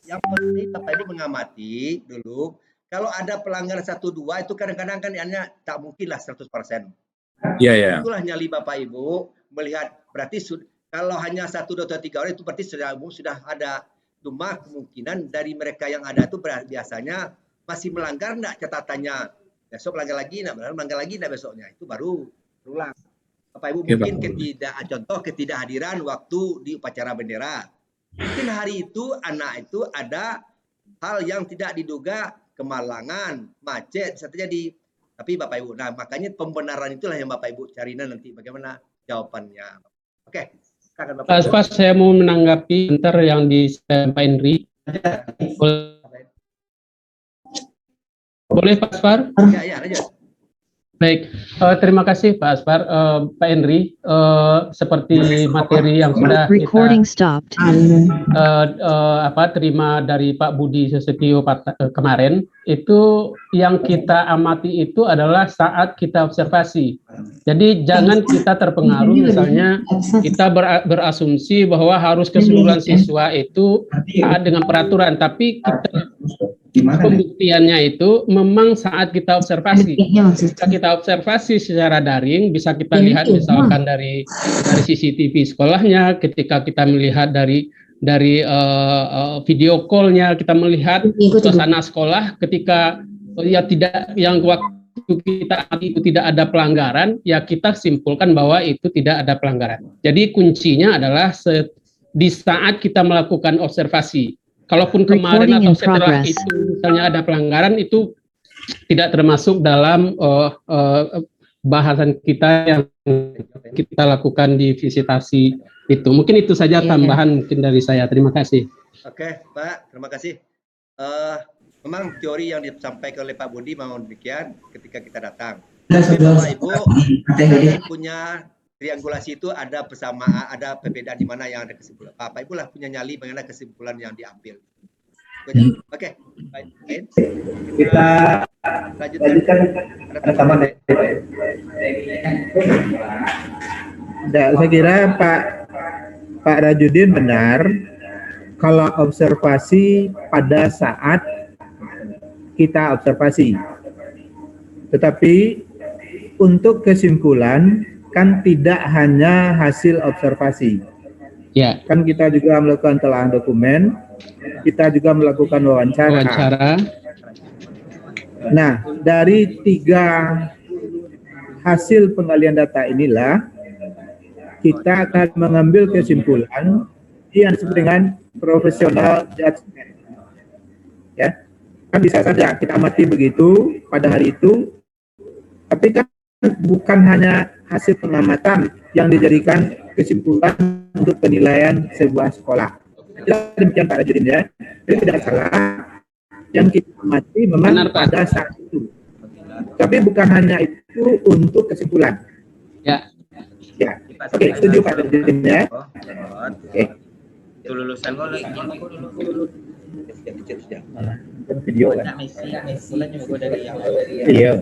yang penting Bapak Ibu mengamati dulu. Kalau ada pelanggaran 1-2 itu kadang-kadang kan hanya tak mungkinlah 100%. Iya. Itulah nyali Bapak Ibu melihat, berarti kalau hanya 1, 2, 3 orang itu berarti sudah ada. Cuma kemungkinan dari mereka yang ada itu biasanya masih melanggar enggak catatannya. Besok melanggar lagi enggak besoknya. Itu baru berulang. Bapak Ibu mungkin contoh ketidakhadiran waktu di upacara bendera. Mungkin hari itu anak itu ada hal yang tidak diduga, kemalangan, macet, bisa terjadi. Tapi Bapak Ibu, nah makanya pembenaran itulah yang Bapak Ibu cari nanti bagaimana jawabannya. Oke, silakan Bapak Ibu. Pak, saya mau menanggapi bentar yang disampaikan Ri. Boleh Pak Asfar? Ya, lanjut. Baik, terima kasih Pak Asfar. Pak Henry, seperti materi yang sudah Recording kita stopped. terima dari Pak Budi Susetio kemarin, itu yang kita amati itu adalah saat kita observasi. Jadi jangan kita terpengaruh, misalnya kita berasumsi bahwa harus keseluruhan siswa itu taat dengan peraturan, tapi pembuktiannya itu memang saat kita observasi. Jika kita observasi secara daring, bisa kita lihat misalkan dari CCTV sekolahnya, ketika kita melihat dari video call-nya, kita melihat suasana sekolah ketika yang waktu kita itu tidak ada pelanggaran, ya kita simpulkan bahwa itu tidak ada pelanggaran. Jadi kuncinya adalah di saat kita melakukan observasi. Kalaupun kemarin atau setelah itu misalnya ada pelanggaran, itu tidak termasuk dalam bahasan kita yang kita lakukan di visitasi itu. Mungkin itu saja tambahan mungkin dari saya. Terima kasih. Oke, Pak, terima kasih. Memang teori yang disampaikan oleh Pak Budi memang demikian ketika kita datang. Tapi Bapak Ibu punya triangulasi itu ada persamaan, ada perbedaan di mana yang ada kesimpulan. Bapak Ibu lah punya nyali bagaimana kesimpulan yang diambil. Oke, baik. Kita lanjutkan. Ada tambahan dari saya kira Pak Rajudin benar kalau observasi pada saat kita observasi. Tetapi untuk kesimpulan kan tidak hanya hasil observasi. Ya. Kan kita juga melakukan telaah dokumen, kita juga melakukan wawancara. Nah, dari 3 hasil penggalian data inilah kita akan mengambil kesimpulan yang disebut dengan professional judgment. Ya, kan bisa saja kita amati begitu pada hari itu, tapi kan bukan hanya hasil pengamatan yang dijadikan kesimpulan untuk penilaian sebuah sekolah. Demikian Pak Rajudin ya. Jadi tidak salah yang kita amati memang pada saat itu. Tapi bukan hanya itu untuk kesimpulan. Ya. Ya. Oke, setuju Pak Rajudin ya. Oke. Itu lulusan video kan. Iya.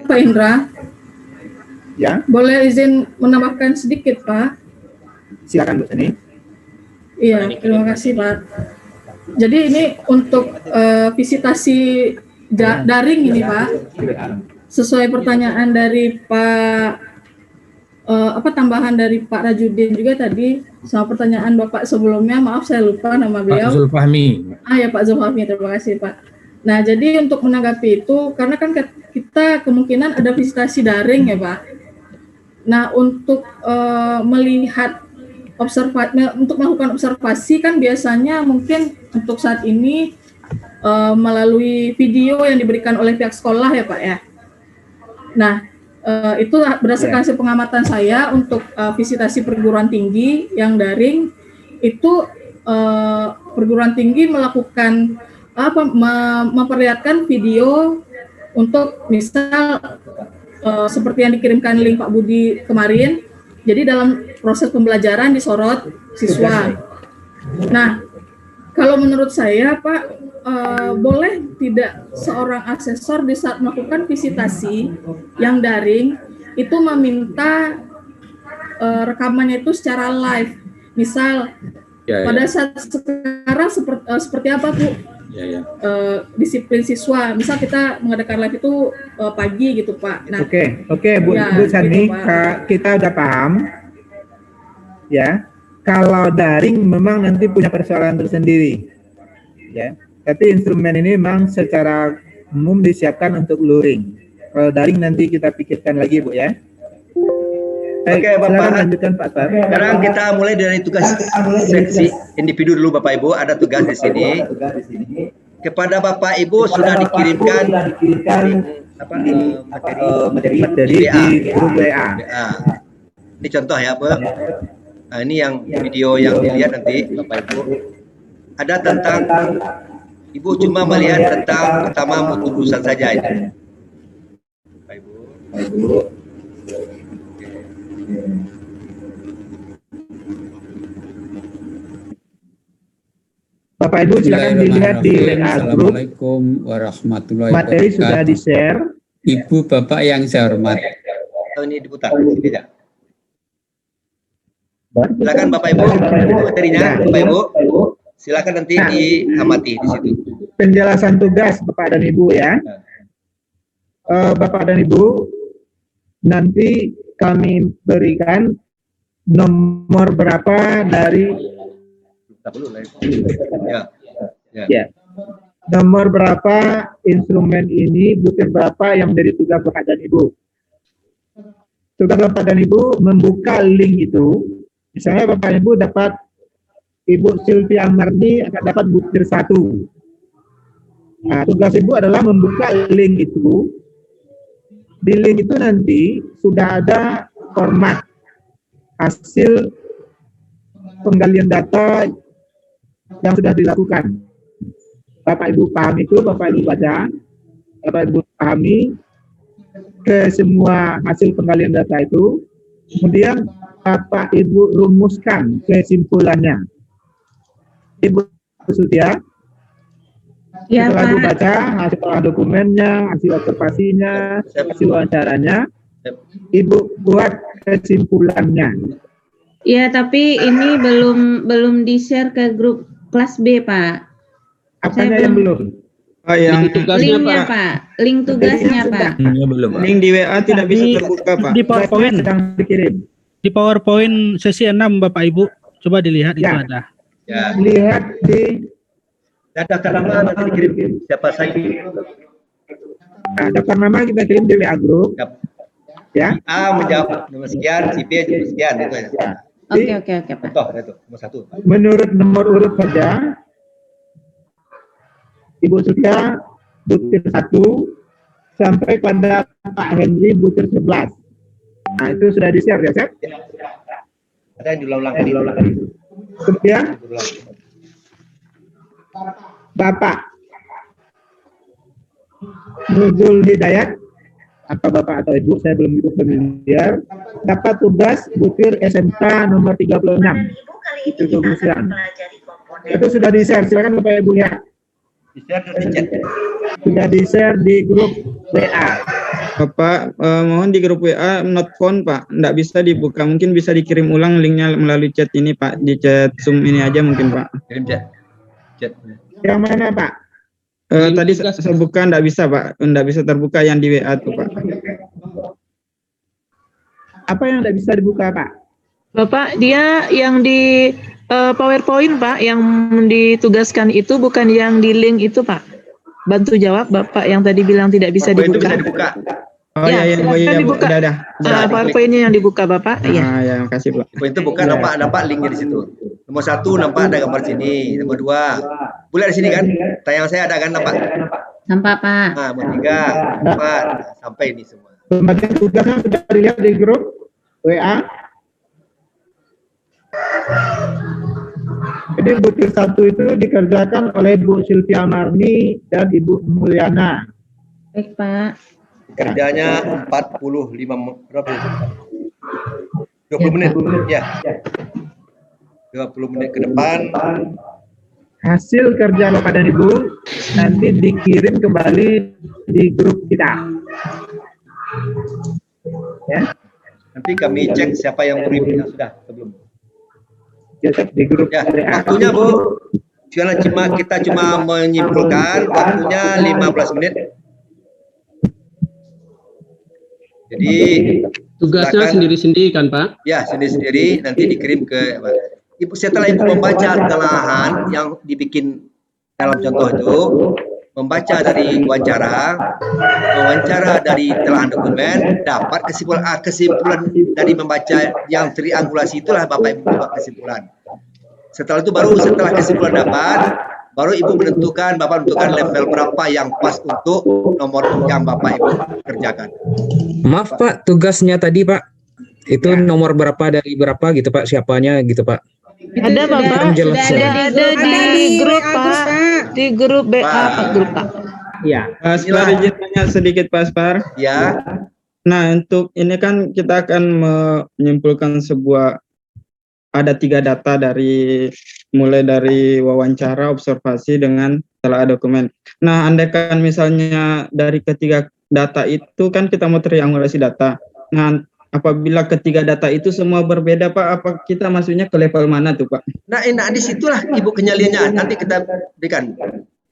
Pak Indra. Ya. Boleh izin menambahkan sedikit, Pak? Silakan Bu Seni. Iya, terima kasih Pak. Jadi ini untuk visitasi daring ini Pak, sesuai pertanyaan dari tambahan dari Pak Rajudin juga tadi, sama pertanyaan Bapak sebelumnya, maaf saya lupa nama beliau. Pak Zulfahmi. Ya Pak Zulfahmi, terima kasih Pak. Nah jadi untuk menanggapi itu, karena kan kita kemungkinan ada visitasi daring ya Pak. Nah untuk melihat untuk melakukan observasi kan biasanya mungkin untuk saat ini melalui video yang diberikan oleh pihak sekolah ya Pak ya. Nah itu berdasarkan hasil pengamatan saya untuk visitasi perguruan tinggi yang daring itu perguruan tinggi melakukan memperlihatkan video untuk misal seperti yang dikirimkan link Pak Budi kemarin. Jadi dalam proses pembelajaran disorot siswa. Nah, kalau menurut saya Pak, boleh tidak seorang asesor di saat melakukan visitasi yang daring itu meminta rekamannya itu secara live. Misal pada saat sekarang seperti apa Bu? Disiplin siswa, misal kita mengadakan live itu pagi gitu Pak. Nah, Oke, Bu Sani, gitu, kita udah paham ya. Kalau daring memang nanti punya persoalan tersendiri ya, tapi instrumen ini memang secara umum disiapkan untuk luring. Kalau daring nanti kita pikirkan lagi Bu ya. Oke Bapak, lanjutkan Pak Tar. Sekarang kita mulai dari tugas seksi individu dulu Bapak Ibu. Ada tugas di sini. Kepada Bapak Ibu sudah dikirimkan materi di grup WA. Ini contoh ya Bu. Nah, ini yang video yang dilihat nanti Bapak Ibu. Ada tentang Ibu cuma melihat tentang pertama mutu lulusan saja ini. Bapak Ibu. Bapak Ibu silakan dilihat di WA Group. Assalamualaikum warahmatullahi wabarakatuh. Materi sudah di-share. Ibu Bapak yang saya hormati. Ini diputar sini aja. Silakan Bapak Ibu, materinya Bapak Ibu. Silakan nanti diamati di situ. Penjelasan tugas Bapak dan Ibu ya. Bapak dan Ibu, nanti kami berikan nomor berapa dari ya. Nomor berapa instrumen ini, butir berapa yang menjadi tugas Bapak dan Ibu. Tugas Bapak dan Ibu membuka link itu. Misalnya Bapak Ibu dapat Ibu Sylvia Marni akan dapat butir 1. Nah, tugas Ibu adalah membuka link itu. Di link itu nanti sudah ada format hasil penggalian data yang sudah dilakukan. Bapak Ibu paham itu, Bapak Ibu baca, Bapak Ibu pahami ke semua hasil penggalian data itu, kemudian Bapak Ibu rumuskan kesimpulannya. Ibu Sutia, Ya, setelah Ibu Pak. baca hasil dokumennya, hasil observasinya, hasil wawancaranya, Ibu buat kesimpulannya. Ya, tapi ini belum di-share ke grup kelas B, Pak. Apanya yang belum? Oh, yang Linknya, Pak. Link tugasnya, Pak. link di WA tidak bisa terbuka, Pak. Di PowerPoint. Di PowerPoint sesi 6 Bapak Ibu. Coba dilihat itu ada. Ya. Lihat di daftar nama nanti dikirim siapa saja. Nah, daftar nama kita kirim di WA Group. Ya. A menjawab nomor sekian, si B nomor sekian itu ya. Oke, Pak. Contoh itu nomor 1. Menurut nomor urut saja, Ibu Sutia butir 1 sampai pada Pak Henry butir 11. Nah, itu sudah di-share ya, Chef? Ada yang diulang-ulang. Kemudian Bapak Nuzul Hidayat, apa Bapak atau Ibu, saya belum itu familiar, dapat tugas butir SMK nomor 36. Itu tugasnya. Itu sudah di-share, silakan Bapak Ibu lihat. Sudah di-share di grup WA. Bapak, mohon di grup WA not found, Pak. Nggak bisa dibuka. Mungkin bisa dikirim ulang linknya melalui chat ini, Pak. Di chat Zoom ini aja mungkin, Pak. Kirim chat. Yang mana, Pak? Tadi saya buka, nggak bisa, Pak. Nggak bisa terbuka yang di WA tuh, Pak. Apa yang nggak bisa dibuka, Pak? Bapak, dia yang di PowerPoint, Pak, yang ditugaskan itu bukan yang di link itu, Pak. Bantu jawab, Bapak yang tadi bilang tidak bisa dibuka. Itu bisa dibuka. Oh Ya, iya, silakan dibuka. Udah. PowerPoint-nya yang dibuka, Bapak. Ya, Ya. ya, makasih, Pak. Itu bukan nampak linknya di situ. Nomor 1 nampak ada gambar sini. Nomor 2, boleh di sini kan? Tayangan saya ada kan nampak? Nampak, Pak. Nah, nomor 3, 4, sampai ini semua. Pembagian tugasnya sudah dilihat di grup WA. Jadi butir 1 itu dikerjakan oleh Bu Sylvia Marni dan Ibu Mulyana. Baik, Pak. Kerjanya 45 berapa itu? 20 menit. Ya. 20 menit ke depan. Hasil kerja Bapak dan Ibu nanti dikirim kembali di grup kita. Ya. Nanti kami cek siapa yang kirim yang sudah sebelum. Di grup ya, waktunya Bu, kita cuma menyimpulkan, waktunya 15 menit. Jadi tugasnya sendiri-sendiri kan, Pak? Ya, sendiri-sendiri, nanti dikirim ke Ibu. Setelah Ibu membaca kelahan yang dibikin dalam contoh itu, membaca dari wawancara dari telahan dokumen, dapat kesimpulan dari membaca yang triangulasi itulah Bapak Ibu dapat kesimpulan. Setelah itu setelah kesimpulan dapat, baru Ibu menentukan, Bapak menentukan level berapa yang pas untuk nomor yang Bapak Ibu kerjakan. Maaf Pak, tugasnya tadi Pak, itu nomor berapa dari berapa gitu Pak, siapanya gitu Pak? Ada Bapak, sudah ada di grup Pak, di grup BA Pak, grup Pak. Ya, Pak Aspar izin tanya sedikit Pak Aspar. Ya. Nah, untuk ini kan kita akan menyimpulkan ada 3 data mulai dari wawancara, observasi dengan telah dokumen. Nah, andaikan misalnya dari ketiga data itu kan kita mau triangulasi data. Nah, apabila ketiga data itu semua berbeda Pak, apa kita masuknya ke level mana tuh Pak? Nah, disitulah Ibu kenyaliannya. Nanti kita berikan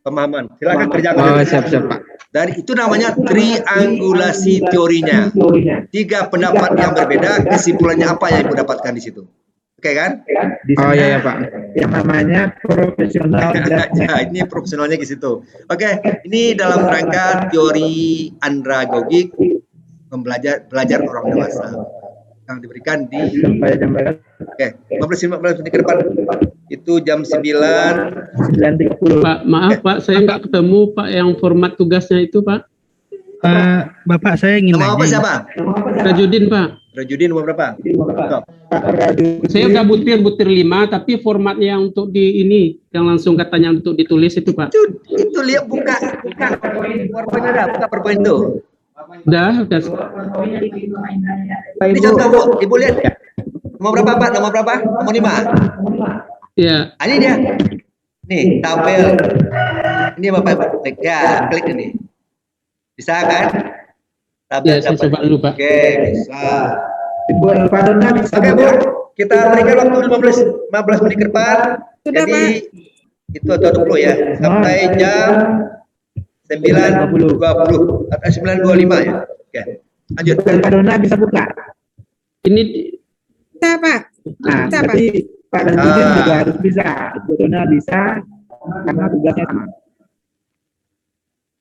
pemahaman. Silakan kerjakan. Oh, siap Pak. Dari itu namanya triangulasi teorinya. 3 pendapat yang berbeda, kesimpulannya apa yang Ibu dapatkan di situ? Oke kan? Oh iya ya Pak. Yang namanya profesional. Ya, ini profesionalnya ke situ. Oke, ini dalam rangka teori andragogik belajar orang dewasa yang diberikan di 15 menit ke depan. Itu jam 9.30. Pak, maaf Pak, saya nggak ketemu Pak yang format tugasnya itu Pak. Bapak saya ingin Nama apa siapa? Rajudin Pak. Rajudin nomor berapa? Saya udah butir 5, tapi formatnya yang untuk yang langsung katanya untuk ditulis itu Pak. Itu lihat buka PowerPoint ada, buka PowerPoint itu. Udah. Ini contoh Bu, Ibu lihat ya. Nomor berapa Pak? Nomor berapa? Nomor 5. Ya. Ini dia. Nih, tabel. Ini Bapak Ibu klik ya, klik ini. Bisa kan? Tabel saya coba dulu Pak. Oke, bisa. Bisa. Oke Bu, kita berikan waktu 15 menit ke depan. Jadi itu atau 20 ya, sampai jam 9.20 atau 9.25 ya. Oke, lanjut. Padona bisa buka. Ini Bisa Pak. Nah, berarti Pak Rajudin juga harus bisa. Padona bisa karena tugasnya sama.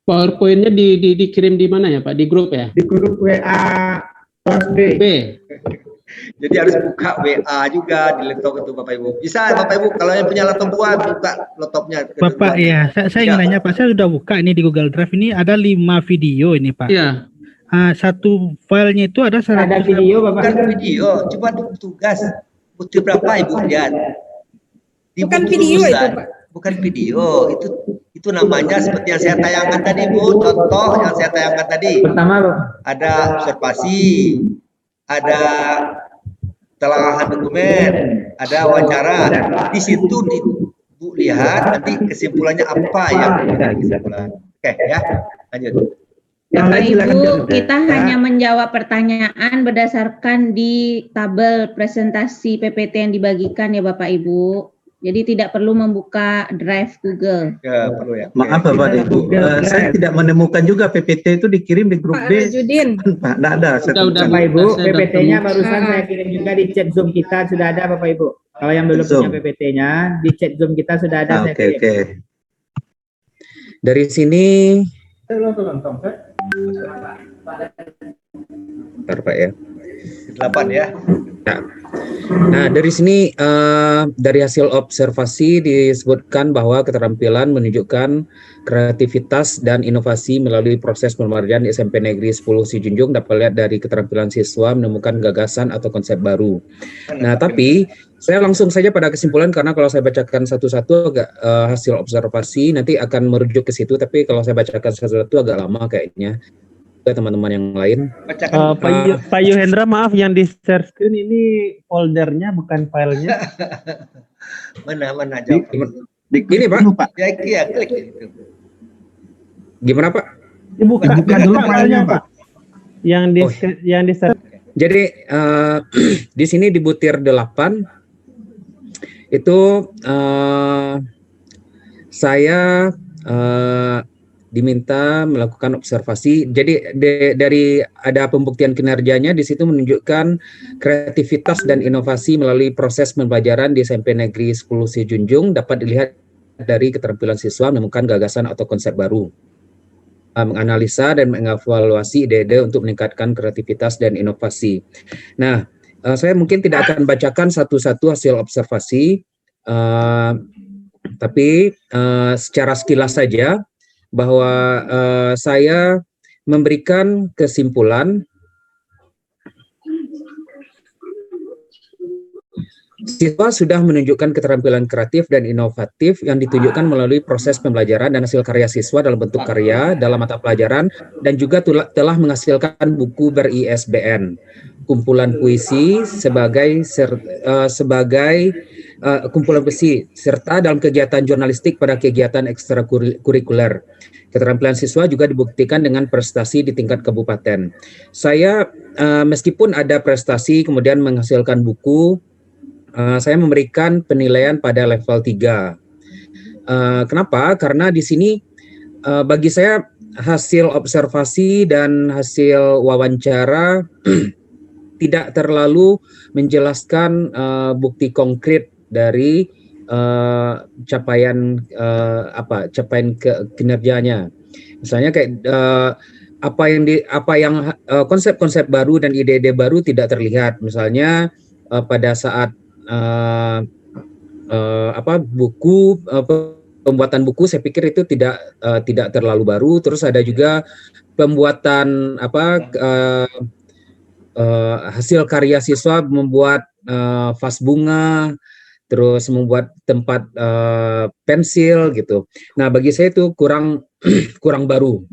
PowerPoint-nya dikirim di mana ya Pak? Di grup ya? Di grup WA kelas B. Jadi harus buka WA juga di laptop itu Bapak Ibu. Bisa Bapak Ibu, kalau yang punya laptop buat buka laptopnya. Bapak ya, saya ingin nanya Pak, saya sudah buka ini di Google Drive, ini ada 5 video ini Pak. Iya. Satu filenya itu ada 100. Ada video Bapak. Bukan video, coba tugas. Butuh berapa Ibu lihat? Bukan video itu Pak. Bukan video, itu namanya seperti yang saya tayangkan tadi Bu, contoh yang saya tayangkan tadi. Pertama ada observasi, ada telahan dokumen, ada wawancara. Di situ Bu lihat nanti kesimpulannya apa yang menjadi kesimpulan. Oke ya, lanjut. Bapak Ibu, kita hanya menjawab pertanyaan berdasarkan di tabel presentasi PPT yang dibagikan ya Bapak Ibu. Jadi tidak perlu membuka drive Google. Ya, perlu ya. Maaf Bapak Ibu, saya tidak menemukan juga PPT itu dikirim di grup Pak B. Rajudin. Pak, tidak ada. Bapak Ibu, PPT-nya barusan saya kirim juga di chat Zoom kita, sudah ada Bapak Ibu. Kalau yang belum punya PPT-nya, di chat Zoom kita sudah ada. Oke. Dari sini, bentar Pak ya. 8 ya. Nah, dari sini dari hasil observasi disebutkan bahwa keterampilan menunjukkan kreativitas dan inovasi melalui proses pembelajaran di SMP Negeri 10 Sijunjung dapat lihat dari keterampilan siswa menemukan gagasan atau konsep baru. Nah, tapi saya langsung saja pada kesimpulan karena kalau saya bacakan satu-satu agak hasil observasi nanti akan merujuk ke situ, tapi kalau saya bacakan satu-satu agak lama kayaknya. Teman-teman yang lain. Pak Yuhendra, maaf yang di share screen ini foldernya bukan filenya. Mana jawab. Ini Pak. Ya, klik itu. Gimana Pak? Buka dulu filenya Pak. Yang di share. Jadi di sini di butir 8 itu saya diminta melakukan observasi. Jadi dari ada pembuktian kinerjanya di situ menunjukkan kreativitas dan inovasi melalui proses pembelajaran di SMP Negeri 10 Sijunjung dapat dilihat dari keterampilan siswa menemukan gagasan atau konsep baru, menganalisa dan mengevaluasi ide-ide untuk meningkatkan kreativitas dan inovasi. Nah, saya mungkin tidak akan bacakan satu-satu hasil observasi, tapi secara sekilas saja bahwa saya memberikan kesimpulan Siswa sudah menunjukkan keterampilan kreatif dan inovatif yang ditunjukkan melalui proses pembelajaran dan hasil karya siswa dalam bentuk karya dalam mata pelajaran, dan juga telah menghasilkan buku ber-ISBN, kumpulan puisi kumpulan puisi, serta dalam kegiatan jurnalistik pada kegiatan ekstrakurikuler. Keterampilan siswa juga dibuktikan dengan prestasi di tingkat kabupaten. Saya meskipun ada prestasi kemudian menghasilkan buku, saya memberikan penilaian pada level 3. Kenapa? Karena di sini bagi saya hasil observasi dan hasil wawancara tidak terlalu menjelaskan bukti konkret dari capaian kinerjanya. Misalnya kayak konsep-konsep baru dan ide-ide baru tidak terlihat. Misalnya pada saat pembuatan buku, saya pikir itu tidak terlalu baru. Terus ada juga pembuatan hasil karya siswa membuat vas bunga, terus membuat tempat pensil gitu. Nah, bagi saya itu kurang baru.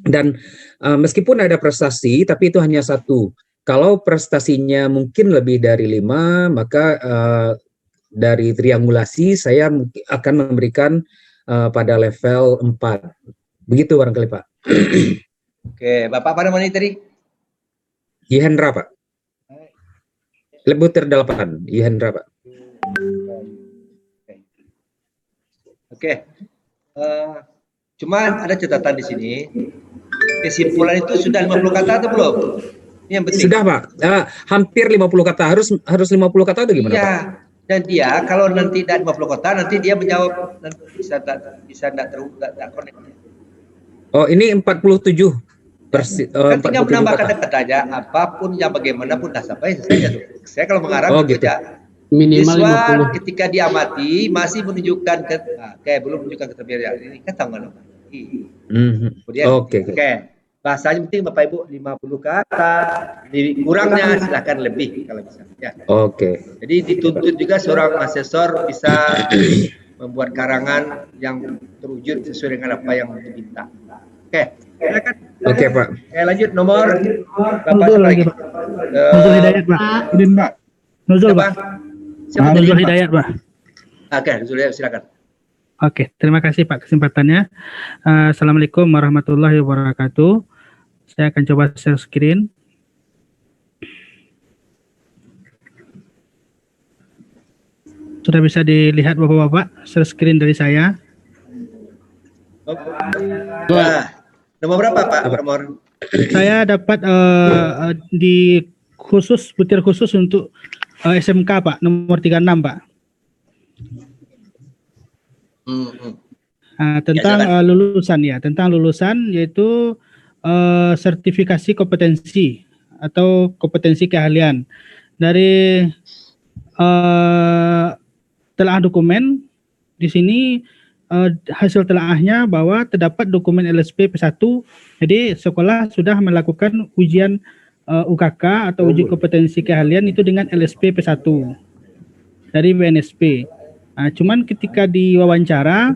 Dan meskipun ada prestasi, tapi itu hanya satu. Kalau prestasinya mungkin lebih dari 5, maka dari triangulasi saya akan memberikan pada level 4. Begitu barangkali, Pak. Oke, Bapak apa namanya tadi? Ihendra, Pak. Butir 8, Ihendra, Pak. Oke. Cuman ada catatan di sini. Kesimpulan itu sudah 50 kata atau belum? Ini yang penting. Sudah, Pak. Hampir 50 kata. Harus 50 kata atau gimana, Iya. Pak? Dan dia kalau nanti tidak 50 kata, nanti dia menjawab, nanti bisa tidak connect. Oh, ini 47. Kan tinggal menambah kata-kata aja, apapun yang bagaimanapun dah sampai saja tuh. Saya kalau mengarang gitu. aja. Minimal Siswa 50. ketika diamati masih menunjukkan belum menunjukkan keterampilan. Ini kan tanggal. Kemudian oke. Bahasanya penting Bapak Ibu 50 kata, kurangnya silahkan lebih kalau bisa. Ya. Oke. Jadi dituntut juga seorang asesor bisa membuat karangan yang terwujud sesuai dengan apa yang diminta. Oke, silakan. Oke, Pak. Lanjut nomor Bapak Nuzul lagi, Pak. Nuzul Hidayat, Pak. Udin, Pak. Nuzul, Pak. Nuzul Hidayat, Pak. Oke, Nuzul Hidayat, silakan. Oke, terima kasih Pak kesempatannya. Assalamualaikum warahmatullahi wabarakatuh. Saya akan coba share screen. Sudah bisa dilihat Bapak-bapak share screen dari saya? Nomor berapa Pak? Nomor. Saya dapat di butir khusus untuk SMK Pak, nomor 36 Pak. Tentang lulusan yaitu sertifikasi kompetensi atau kompetensi keahlian. Dari telah dokumen di sini hasil telaahnya bahwa terdapat dokumen LSP P1, jadi sekolah sudah melakukan ujian UKK atau uji kompetensi keahlian itu dengan LSP P1 dari BNSP. Cuman ketika diwawancara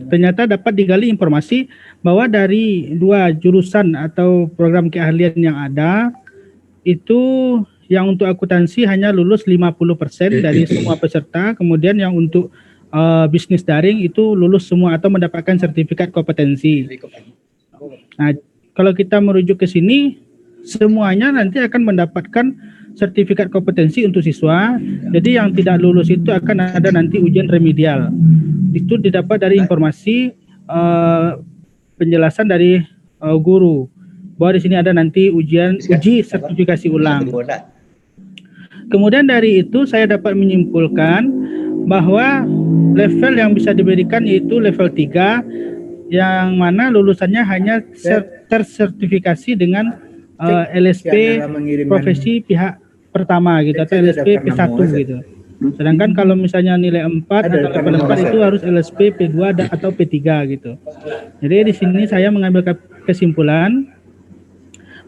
ternyata dapat digali informasi bahwa dari 2 jurusan atau program keahlian yang ada itu yang untuk akuntansi hanya lulus 50% dari semua peserta, kemudian yang untuk bisnis daring itu lulus semua atau mendapatkan sertifikat kompetensi. Nah, kalau kita merujuk ke sini semuanya nanti akan mendapatkan sertifikat kompetensi untuk siswa. Jadi yang tidak lulus itu akan ada nanti ujian remedial. Itu didapat dari informasi penjelasan dari guru bahwa di sini ada nanti uji sertifikasi ulang. Kemudian dari itu saya dapat menyimpulkan bahwa level yang bisa diberikan yaitu level 3 yang mana lulusannya hanya tersertifikasi dengan LSP profesi pihak pertama gitu atau LSP P1 gitu. Sedangkan kalau misalnya nilai 4 atau level 4 itu harus LSP P2 atau P3 gitu. Jadi di sini saya mengambil kesimpulan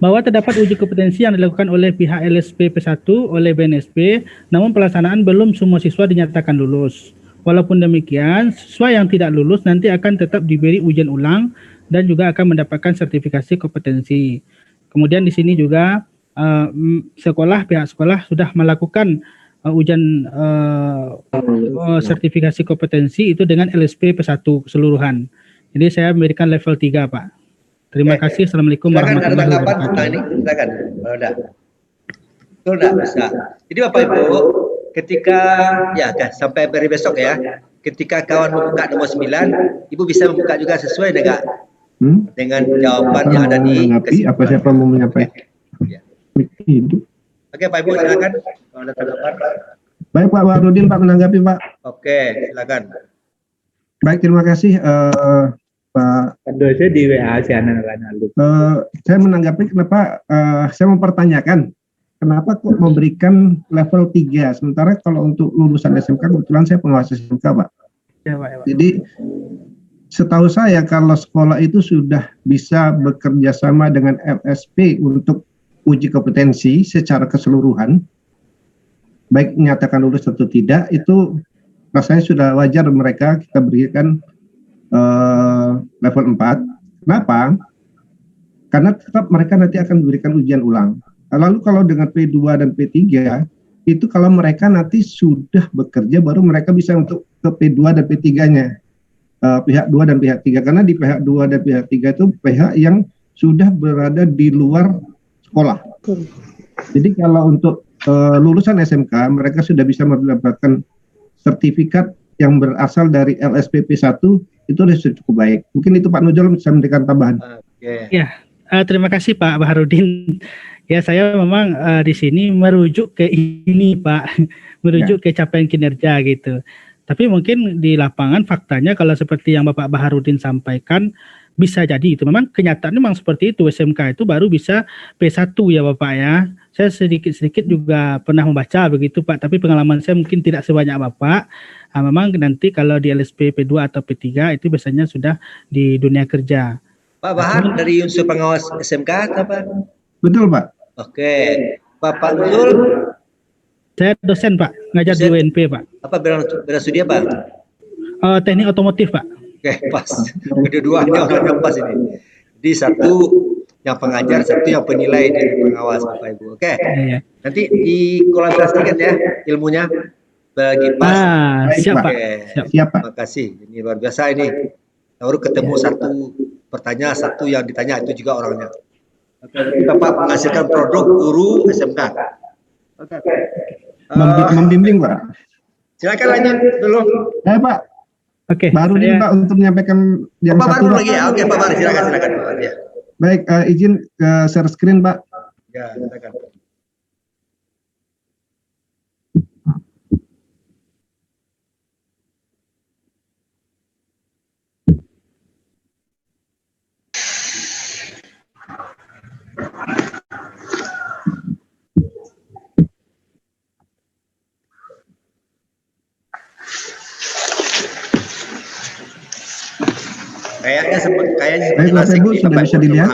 bahwa terdapat uji kompetensi yang dilakukan oleh pihak LSP P1 oleh BNSP, namun pelaksanaan belum semua siswa dinyatakan lulus. Walaupun demikian, siswa yang tidak lulus nanti akan tetap diberi ujian ulang dan juga akan mendapatkan sertifikasi kompetensi. Kemudian di sini juga pihak sekolah sudah melakukan ujian sertifikasi kompetensi itu dengan LSP P1 keseluruhan. Jadi saya memberikan level 3, Pak. Terima kasih. Assalamualaikum warahmatullahi wabarakatuh. Silakan. Udah. Betul enggak bisa. Jadi Bapak Ibu, ketika sampai hari besok ya, ketika kawan membuka nomor 9, Ibu bisa membuka juga sesuai dengan jawaban yang ada di apa siapa mau menyampaikan? Oke, Pak Ibu silakan. Kalau ada tanggapan. Baik Pak Baharudin, Pak menanggapi Pak. Oke, silakan. Baik, terima kasih Pak. Dosen di WA saya menanggapi kenapa saya mempertanyakan kenapa kok memberikan level 3 sementara kalau untuk lulusan SMK kebetulan saya pengawas SMK Pak. Ya, Pak. Jadi setahu saya kalau sekolah itu sudah bisa bekerja sama dengan LSP untuk uji kompetensi secara keseluruhan, baik menyatakan lulus atau tidak, itu rasanya sudah wajar mereka kita berikan level 4. Kenapa? Karena tetap mereka nanti akan diberikan ujian ulang. Lalu kalau dengan P2 dan P3, itu kalau mereka nanti sudah bekerja, baru mereka bisa untuk ke P2 dan P3-nya. Pihak 2 dan pihak 3. Karena di pihak 2 dan pihak 3 itu pihak yang sudah berada di luar sekolah. Jadi kalau untuk lulusan SMK, mereka sudah bisa mendapatkan sertifikat yang berasal dari LSP P1, itu sudah cukup baik. Mungkin itu Pak Nujol bisa memberikan tambahan. Ya, terima kasih Pak Baharudin. Ya, saya memang di sini merujuk ke ini Pak, merujuk ke capaian kinerja gitu. Tapi mungkin di lapangan faktanya kalau seperti yang Bapak Baharudin sampaikan, bisa jadi itu memang kenyataannya memang seperti itu. SMK itu baru bisa P1 ya Bapak ya. Saya sedikit-sedikit juga pernah membaca begitu Pak, tapi pengalaman saya mungkin tidak sebanyak Bapak. Memang nanti kalau di LSP P2 atau P3 itu biasanya sudah di dunia kerja. Pak Bahar dari unsur pengawas SMK atau apa? Betul Pak. Oke. Pak Nujul? Saya dosen Pak, ngajar di UNP Pak. Apa bidang studi apa? Teknik otomotif Pak. Oke, pas. Kedua-duanya orang yang pas ini. Jadi satu yang pengajar, satu yang penilai dari pengawas Bapak Ibu. Oke. Nanti dikolaborasikan ya ilmunya bagi pas. Siap Pak. Siap Pak. Terima kasih. Ini luar biasa ini. Baru ketemu satu pertanyaan, satu yang ditanya itu juga orangnya. Oke, Bapak menghasilkan produk guru SMK. Oke. Membimbing Pak. Silakan lanjut dulu. Pak. Oke. Baru ini Pak untuk menyampaikan yang Pak satu. Baru lagi ya. Oke, Pak Baru silakan Pak. Ya. Baik, izin share screen Pak. Ya, silakan. Kayaknya Bapak Ibu sudah bisa dilihat.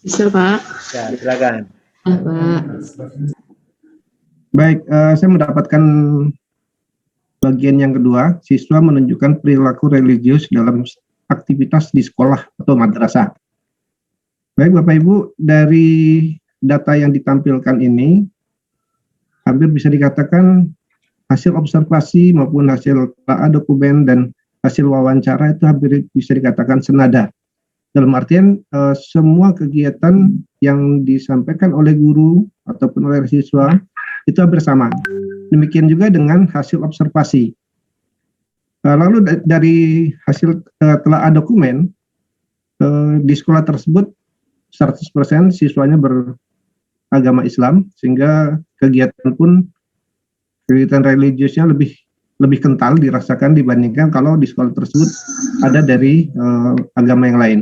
Bisa Pak. Ya, silakan. Pak. Baik, saya mendapatkan bagian yang kedua, siswa menunjukkan perilaku religius dalam aktivitas di sekolah atau madrasah. Baik Bapak Ibu, dari data yang ditampilkan ini, hampir bisa dikatakan hasil observasi maupun hasil telaah dokumen dan hasil wawancara itu hampir bisa dikatakan senada. Dalam artian semua kegiatan yang disampaikan oleh guru ataupun oleh siswa itu hampir sama. Demikian juga dengan hasil observasi. Lalu dari hasil telaah dokumen di sekolah tersebut 100% siswanya beragama Islam, sehingga kegiatan religiusnya lebih kental dirasakan dibandingkan kalau di sekolah tersebut ada dari agama yang lain.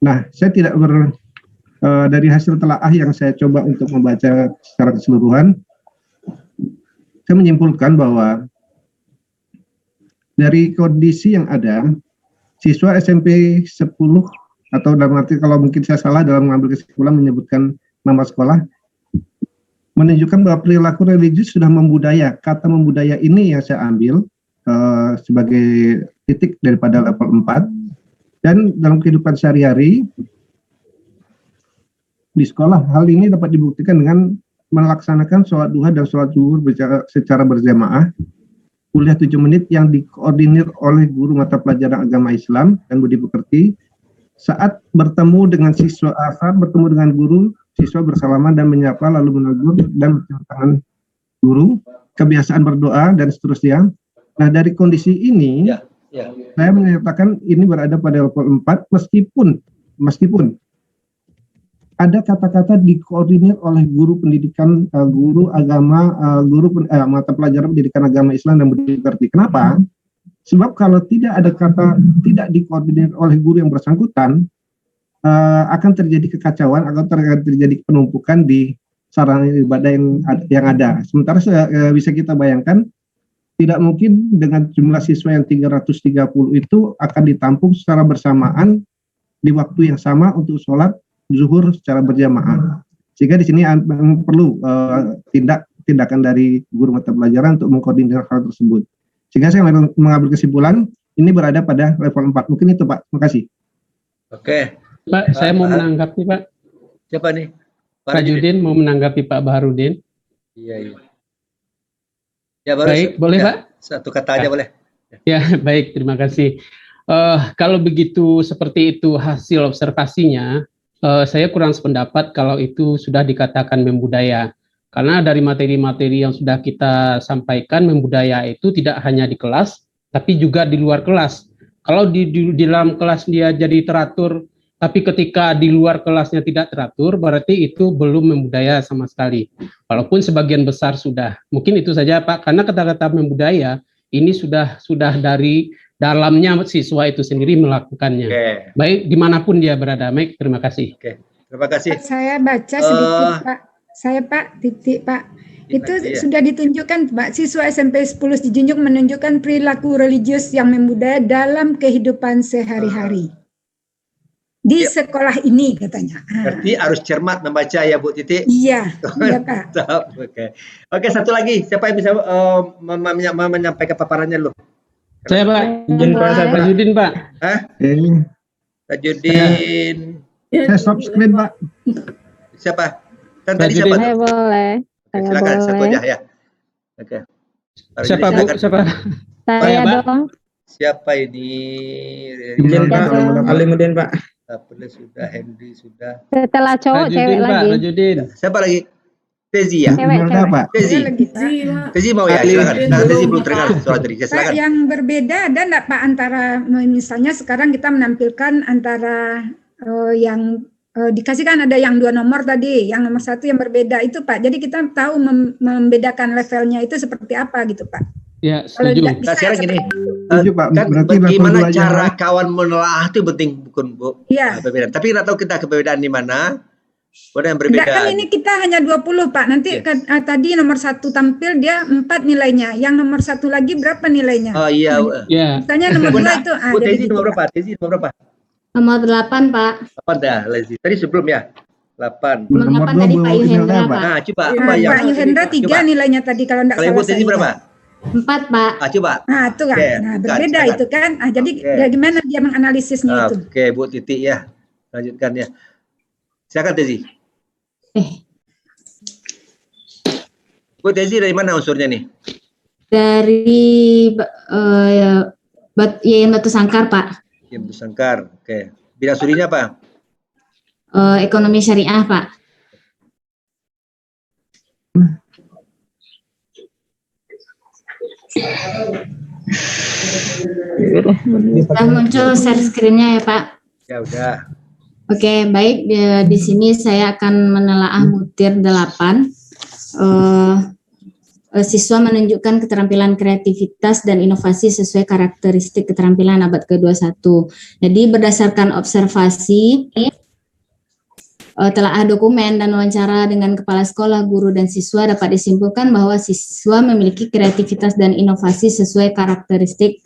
Nah, saya tidak dari hasil telaah yang saya coba untuk membaca secara keseluruhan, saya menyimpulkan bahwa dari kondisi yang ada, siswa SMP 10 atau dalam arti kalau mungkin saya salah dalam mengambil kesimpulan menyebutkan nama sekolah, menunjukkan bahwa perilaku religius sudah membudaya. Kata membudaya ini yang saya ambil sebagai titik daripada level 4. Dan dalam kehidupan sehari-hari di sekolah, hal ini dapat dibuktikan dengan melaksanakan sholat duha dan sholat zuhur secara berjamaah, kuliah 7 menit yang dikoordinir oleh guru mata pelajaran agama Islam dan budi pekerti. Saat bertemu dengan siswa, saat bertemu dengan guru, siswa bersalaman dan menyapa lalu menegur dan bercium tangan guru, kebiasaan berdoa dan seterusnya. Nah, dari kondisi ini saya menyatakan ini berada pada level 4 meskipun ada kata-kata dikoordinir oleh guru pendidikan, guru agama, mata pelajaran pendidikan agama Islam dan budi pekerti. Kenapa? Sebab kalau tidak ada kata tidak dikoordinir oleh guru yang bersangkutan, akan terjadi kekacauan, akan terjadi penumpukan di sarana ibadah yang ada. Sementara bisa kita bayangkan, tidak mungkin dengan jumlah siswa yang 330 itu akan ditampung secara bersamaan di waktu yang sama untuk sholat zuhur secara berjamaah. Sehingga di sini perlu tindakan dari guru mata pelajaran untuk mengkoordinir hal tersebut. Sehingga saya mengambil kesimpulan ini berada pada level 4. Mungkin itu, Pak. Terima kasih. Oke. Pak, saya mau menanggapi, Pak. Siapa nih? Pak Judin mau menanggapi Pak Baharudin. Iya. Ya, baru baik, boleh, Pak? Satu kata aja boleh. Ya, baik. Terima kasih. Kalau begitu seperti itu hasil observasinya, saya kurang sependapat kalau itu sudah dikatakan membudaya. Karena dari materi-materi yang sudah kita sampaikan, membudaya itu tidak hanya di kelas, tapi juga di luar kelas. Kalau di dalam kelas dia jadi teratur, tapi ketika di luar kelasnya tidak teratur, berarti itu belum membudaya sama sekali. Walaupun sebagian besar sudah. Mungkin itu saja, Pak, karena kata-kata membudaya ini sudah dari dalamnya siswa itu sendiri melakukannya. Baik, dimanapun dia berada. Baik, terima kasih. Terima kasih. Saya baca sedikit, Pak. Saya, Pak, titik, Pak. Itu sudah ditunjukkan, Pak. Siswa SMP 10 dijunjung menunjukkan perilaku religius yang membudaya dalam kehidupan sehari-hari. Di sekolah ini, katanya. Berarti harus cermat membaca ya, Bu Titi? Iya, iya, Pak. Oke, satu lagi. Siapa yang bisa menyampaikan paparannya dulu? Saya, Pak. Izin Pak, saya Pak Judin, Pak. Hah? Pak Judin. Saya stop screen, Pak. Siapa? Kan tadi siapa? Saya boleh. Silakan, satu aja ya. Oke. Siapa, Bu? Siapa? Saya dong. Siapa ini? Izin, Pak. Alimuddin, Pak. Apel sudah, Henry sudah. Setelah cowok, cewek lagi. Siapa lagi? Tezi ya? Cewek. Tezi mau ya? Silakan. Nah, Tezi belum terdengar suara dari Pak, silakan. yang berbeda ada enggak, Pak, antara misalnya sekarang kita menampilkan antara yang dikasihkan ada yang 2 nomor tadi, yang nomor 1 yang berbeda itu, Pak. Jadi kita tahu membedakan levelnya itu seperti apa gitu, Pak. Ya, setuju. Nah, sekarang gini, Pak. kan Berarti bagaimana level 2 cara kawan menelaah itu penting, bukan, Bu? Iya. Perbedaan. Tapi kita tahu kita perbedaan di mana. Ada yang berbeda. Enggak, kan ini kita hanya 20, Pak. Nanti tadi nomor 1 tampil dia 4 nilainya. Yang nomor 1 lagi berapa nilainya? Oh iya. Misalnya nomor 2 itu. Bu Tezi nomor berapa? Tezi nomor berapa? Nomor 8, Pak. 8 dah, Lezi. Tadi sebelum ya? 8. Nomor 8 tadi Pak Yuhendra, Pak. Nah, coba. Pak Yuhendra 3 nilainya tadi kalau enggak salah. Kalau Bu Tezi berapa? 4, Pak. Coba. Nah, itu kan. Nah, berbeda itu kan. Jadi bagaimana dia menganalisisnya itu? Oke, Bu Titi ya. Lanjutkan ya. Silakan Tezi. Bu Tezi dari mana unsurnya nih? Dari Yayan Batu Sangkar, Pak. Yayan Batu Sangkar. Oke. Bidang studinya apa? Ekonomi syariah, Pak. Sudah muncul share screen-nya ya, Pak? Ya udah. Oke, baik. Di sini saya akan menelaah butir 8. Siswa menunjukkan keterampilan kreativitas dan inovasi sesuai karakteristik keterampilan abad ke-21. Jadi berdasarkan observasi, telaah dokumen dan wawancara dengan kepala sekolah, guru, dan siswa dapat disimpulkan bahwa siswa memiliki kreativitas dan inovasi sesuai karakteristik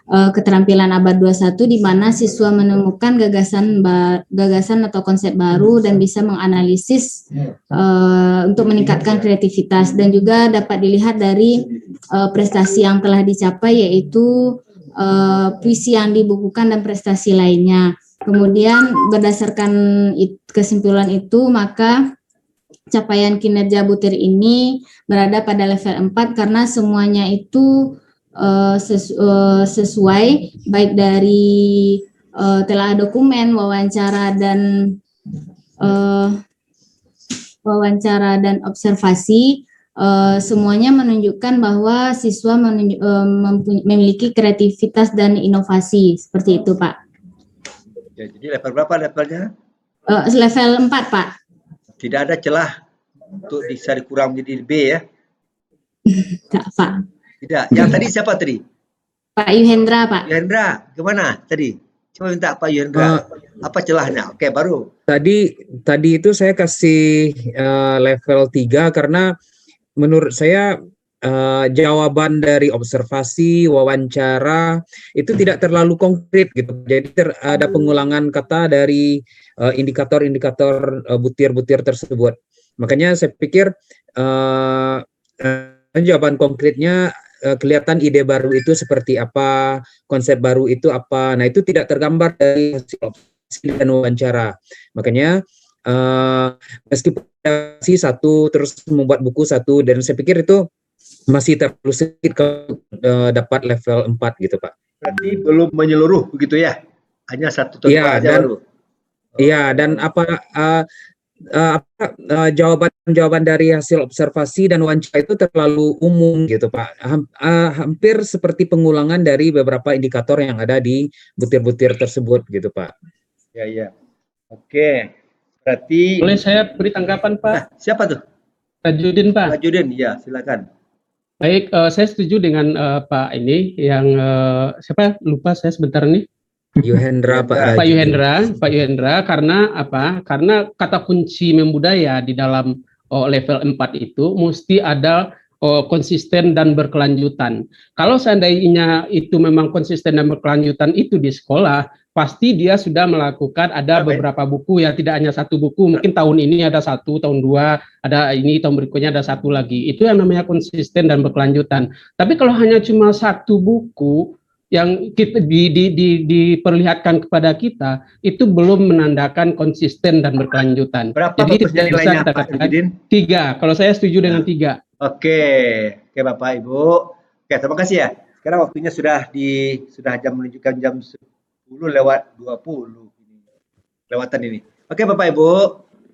keterampilan abad 21 di mana siswa menemukan gagasan atau konsep baru dan bisa menganalisis untuk meningkatkan kreativitas, dan juga dapat dilihat dari prestasi yang telah dicapai, yaitu puisi yang dibukukan dan prestasi lainnya. Kemudian berdasarkan kesimpulan itu, maka capaian kinerja Butir ini berada pada level 4 karena semuanya itu sesuai, baik dari telah dokumen, wawancara dan observasi, semuanya menunjukkan bahwa siswa memiliki kreativitas dan inovasi, seperti itu, Pak. Ya, jadi level berapa levelnya? Level 4, Pak. Tidak ada celah untuk bisa dikurang menjadi B ya? Tidak, Pak. Tidak. Yang tadi siapa tadi? Pak Yuhendra, Pak. Yuhendra, kemana tadi? Coba minta Pak Yuhendra. Apa celahnya? Oke, baru. Tadi itu saya kasih level 3 karena menurut saya jawaban dari observasi, wawancara itu tidak terlalu konkret gitu. Jadi ada pengulangan kata dari indikator-indikator butir-butir tersebut. Makanya saya pikir jawaban konkretnya kelihatan ide baru itu seperti apa, konsep baru itu apa. Nah, itu tidak tergambar dari hasil observasi dan wawancara. Makanya meskipun satu terus membuat buku satu, dan saya pikir itu masih terlalu sedikit kalau dapat level 4 gitu, Pak. Berarti belum menyeluruh begitu ya? Hanya satu contoh aja baru. Iya, dan jawaban dari hasil observasi dan wawancara itu terlalu umum gitu, Pak. Hampir seperti pengulangan dari beberapa indikator yang ada di butir-butir tersebut gitu, Pak. Ya. Oke. Berarti boleh saya beri tanggapan, Pak? Nah, siapa tuh? Tajudin, Pak. Tajudin, ya, silakan. Baik, saya setuju dengan Pak ini yang siapa? Lupa saya sebentar nih. Yuhendra, Pak Yuhendra, karena apa? Karena kata kunci membudaya di dalam level 4 itu mesti ada konsisten dan berkelanjutan. Kalau seandainya itu memang konsisten dan berkelanjutan itu di sekolah, pasti dia sudah melakukan beberapa buku ya, tidak hanya satu buku. Mungkin tahun ini ada satu, tahun 2 ada ini, tahun berikutnya ada satu lagi. Itu yang namanya konsisten dan berkelanjutan. Tapi kalau hanya cuma satu buku yang kita diperlihatkan kepada kita, itu belum menandakan konsisten dan berkelanjutan. Berapa Jadi bagusnya tidak bisa nilainya, kita Pak katakan Tajudin? 3. Kalau saya setuju dengan 3. Oke, Bapak Ibu. Oke, terima kasih ya. Sekarang waktunya sudah jam menunjukkan jam 10:20 lewatan ini. Oke, Bapak Ibu,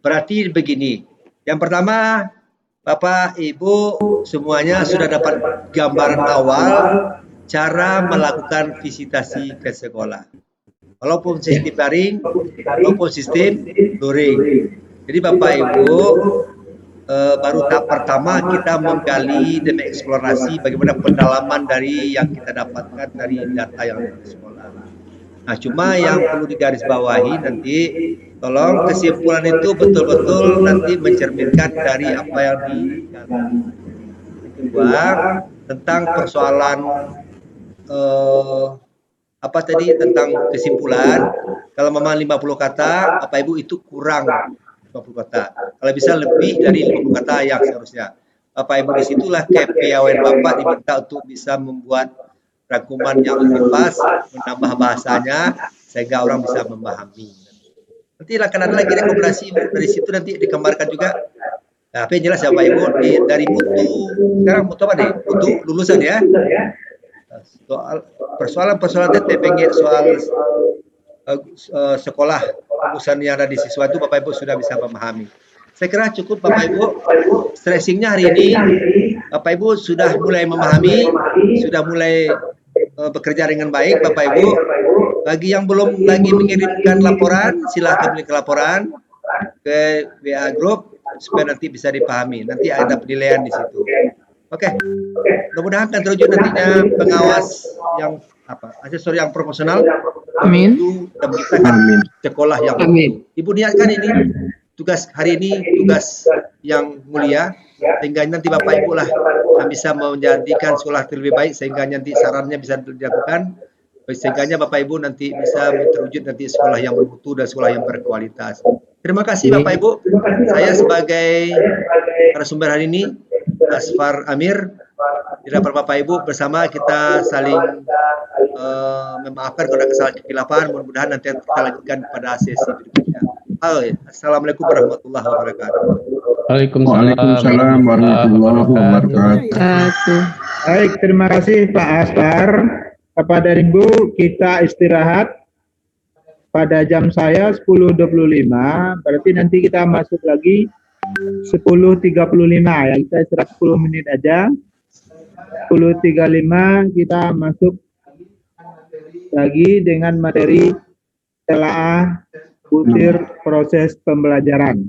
berarti begini. Yang pertama, Bapak Ibu semuanya sudah dapat gambaran awal cara melakukan visitasi ke sekolah. Walaupun sistem daring, walaupun sistem luring. Jadi Bapak Ibu, baru tahap pertama kita menggali dan mengeksplorasi bagaimana pendalaman dari yang kita dapatkan dari data yang ada di sekolah. Nah, cuma yang perlu digarisbawahi nanti, tolong kesimpulan itu betul-betul nanti mencerminkan dari apa yang kedua tentang persoalan tentang kesimpulan. Kalau memang 50 kata, Bapak Ibu itu kurang 50 kata. Kalau bisa lebih dari 50 kata yang seharusnya. Bapak Ibu disitulah kepiawaian Bapak diminta untuk bisa membuat rangkuman yang lebih pas, menambah bahasanya sehingga orang bisa memahami. Nanti akan ada lagi rekomendasi dari situ nanti dikembarkan juga. Nah, tapi yang jelas ya Bapak Ibu, dari mutu sekarang mutu apa nih? Mutu lulusan ya. Soal persoalan TPG soal sekolah lulusan yang ada di siswa itu Bapak Ibu sudah bisa memahami. Saya kira cukup Bapak Ibu. Stressingnya hari ini Bapak Ibu sudah mulai memahami, sudah mulai bekerja dengan baik Bapak Ibu. Bagi yang belum lagi mengirimkan laporan, silahkan berikan laporan ke WA Group supaya nanti bisa dipahami. Nanti ada penilaian di situ. Oke. Mudah-mudahan akan terwujud nantinya pengawas yang asesor yang profesional. Amin. Dan menciptakan sekolah yang baik. Ibu niatkan ini tugas hari ini tugas yang mulia, sehingga nanti Bapak Ibu lah yang bisa menjadikan sekolah terlebih baik, sehingga nanti sarannya bisa dilakukan Sehingganya Bapak Ibu nanti bisa terwujud nanti sekolah yang bermutu dan sekolah yang berkualitas. Terima kasih Bapak Ibu. Saya sebagai narasumber hari ini, Asfar Amir, di hadapan Bapak Ibu bersama kita saling memaafkan kalau ada kesalahan kekhilafan. Mudah-mudahan nanti kita lanjutkan pada sesi berikutnya. Assalamualaikum warahmatullahi wabarakatuh. Waalaikumsalam warahmatullahi wabarakatuh. Baik, terima kasih Pak Asfar. Kepada Ibu, kita istirahat pada jam saya 10.25, berarti nanti kita masuk lagi 10.35 ya, kita istirahat 10 menit aja. 10.35 kita masuk lagi dengan materi telaah butir proses pembelajaran.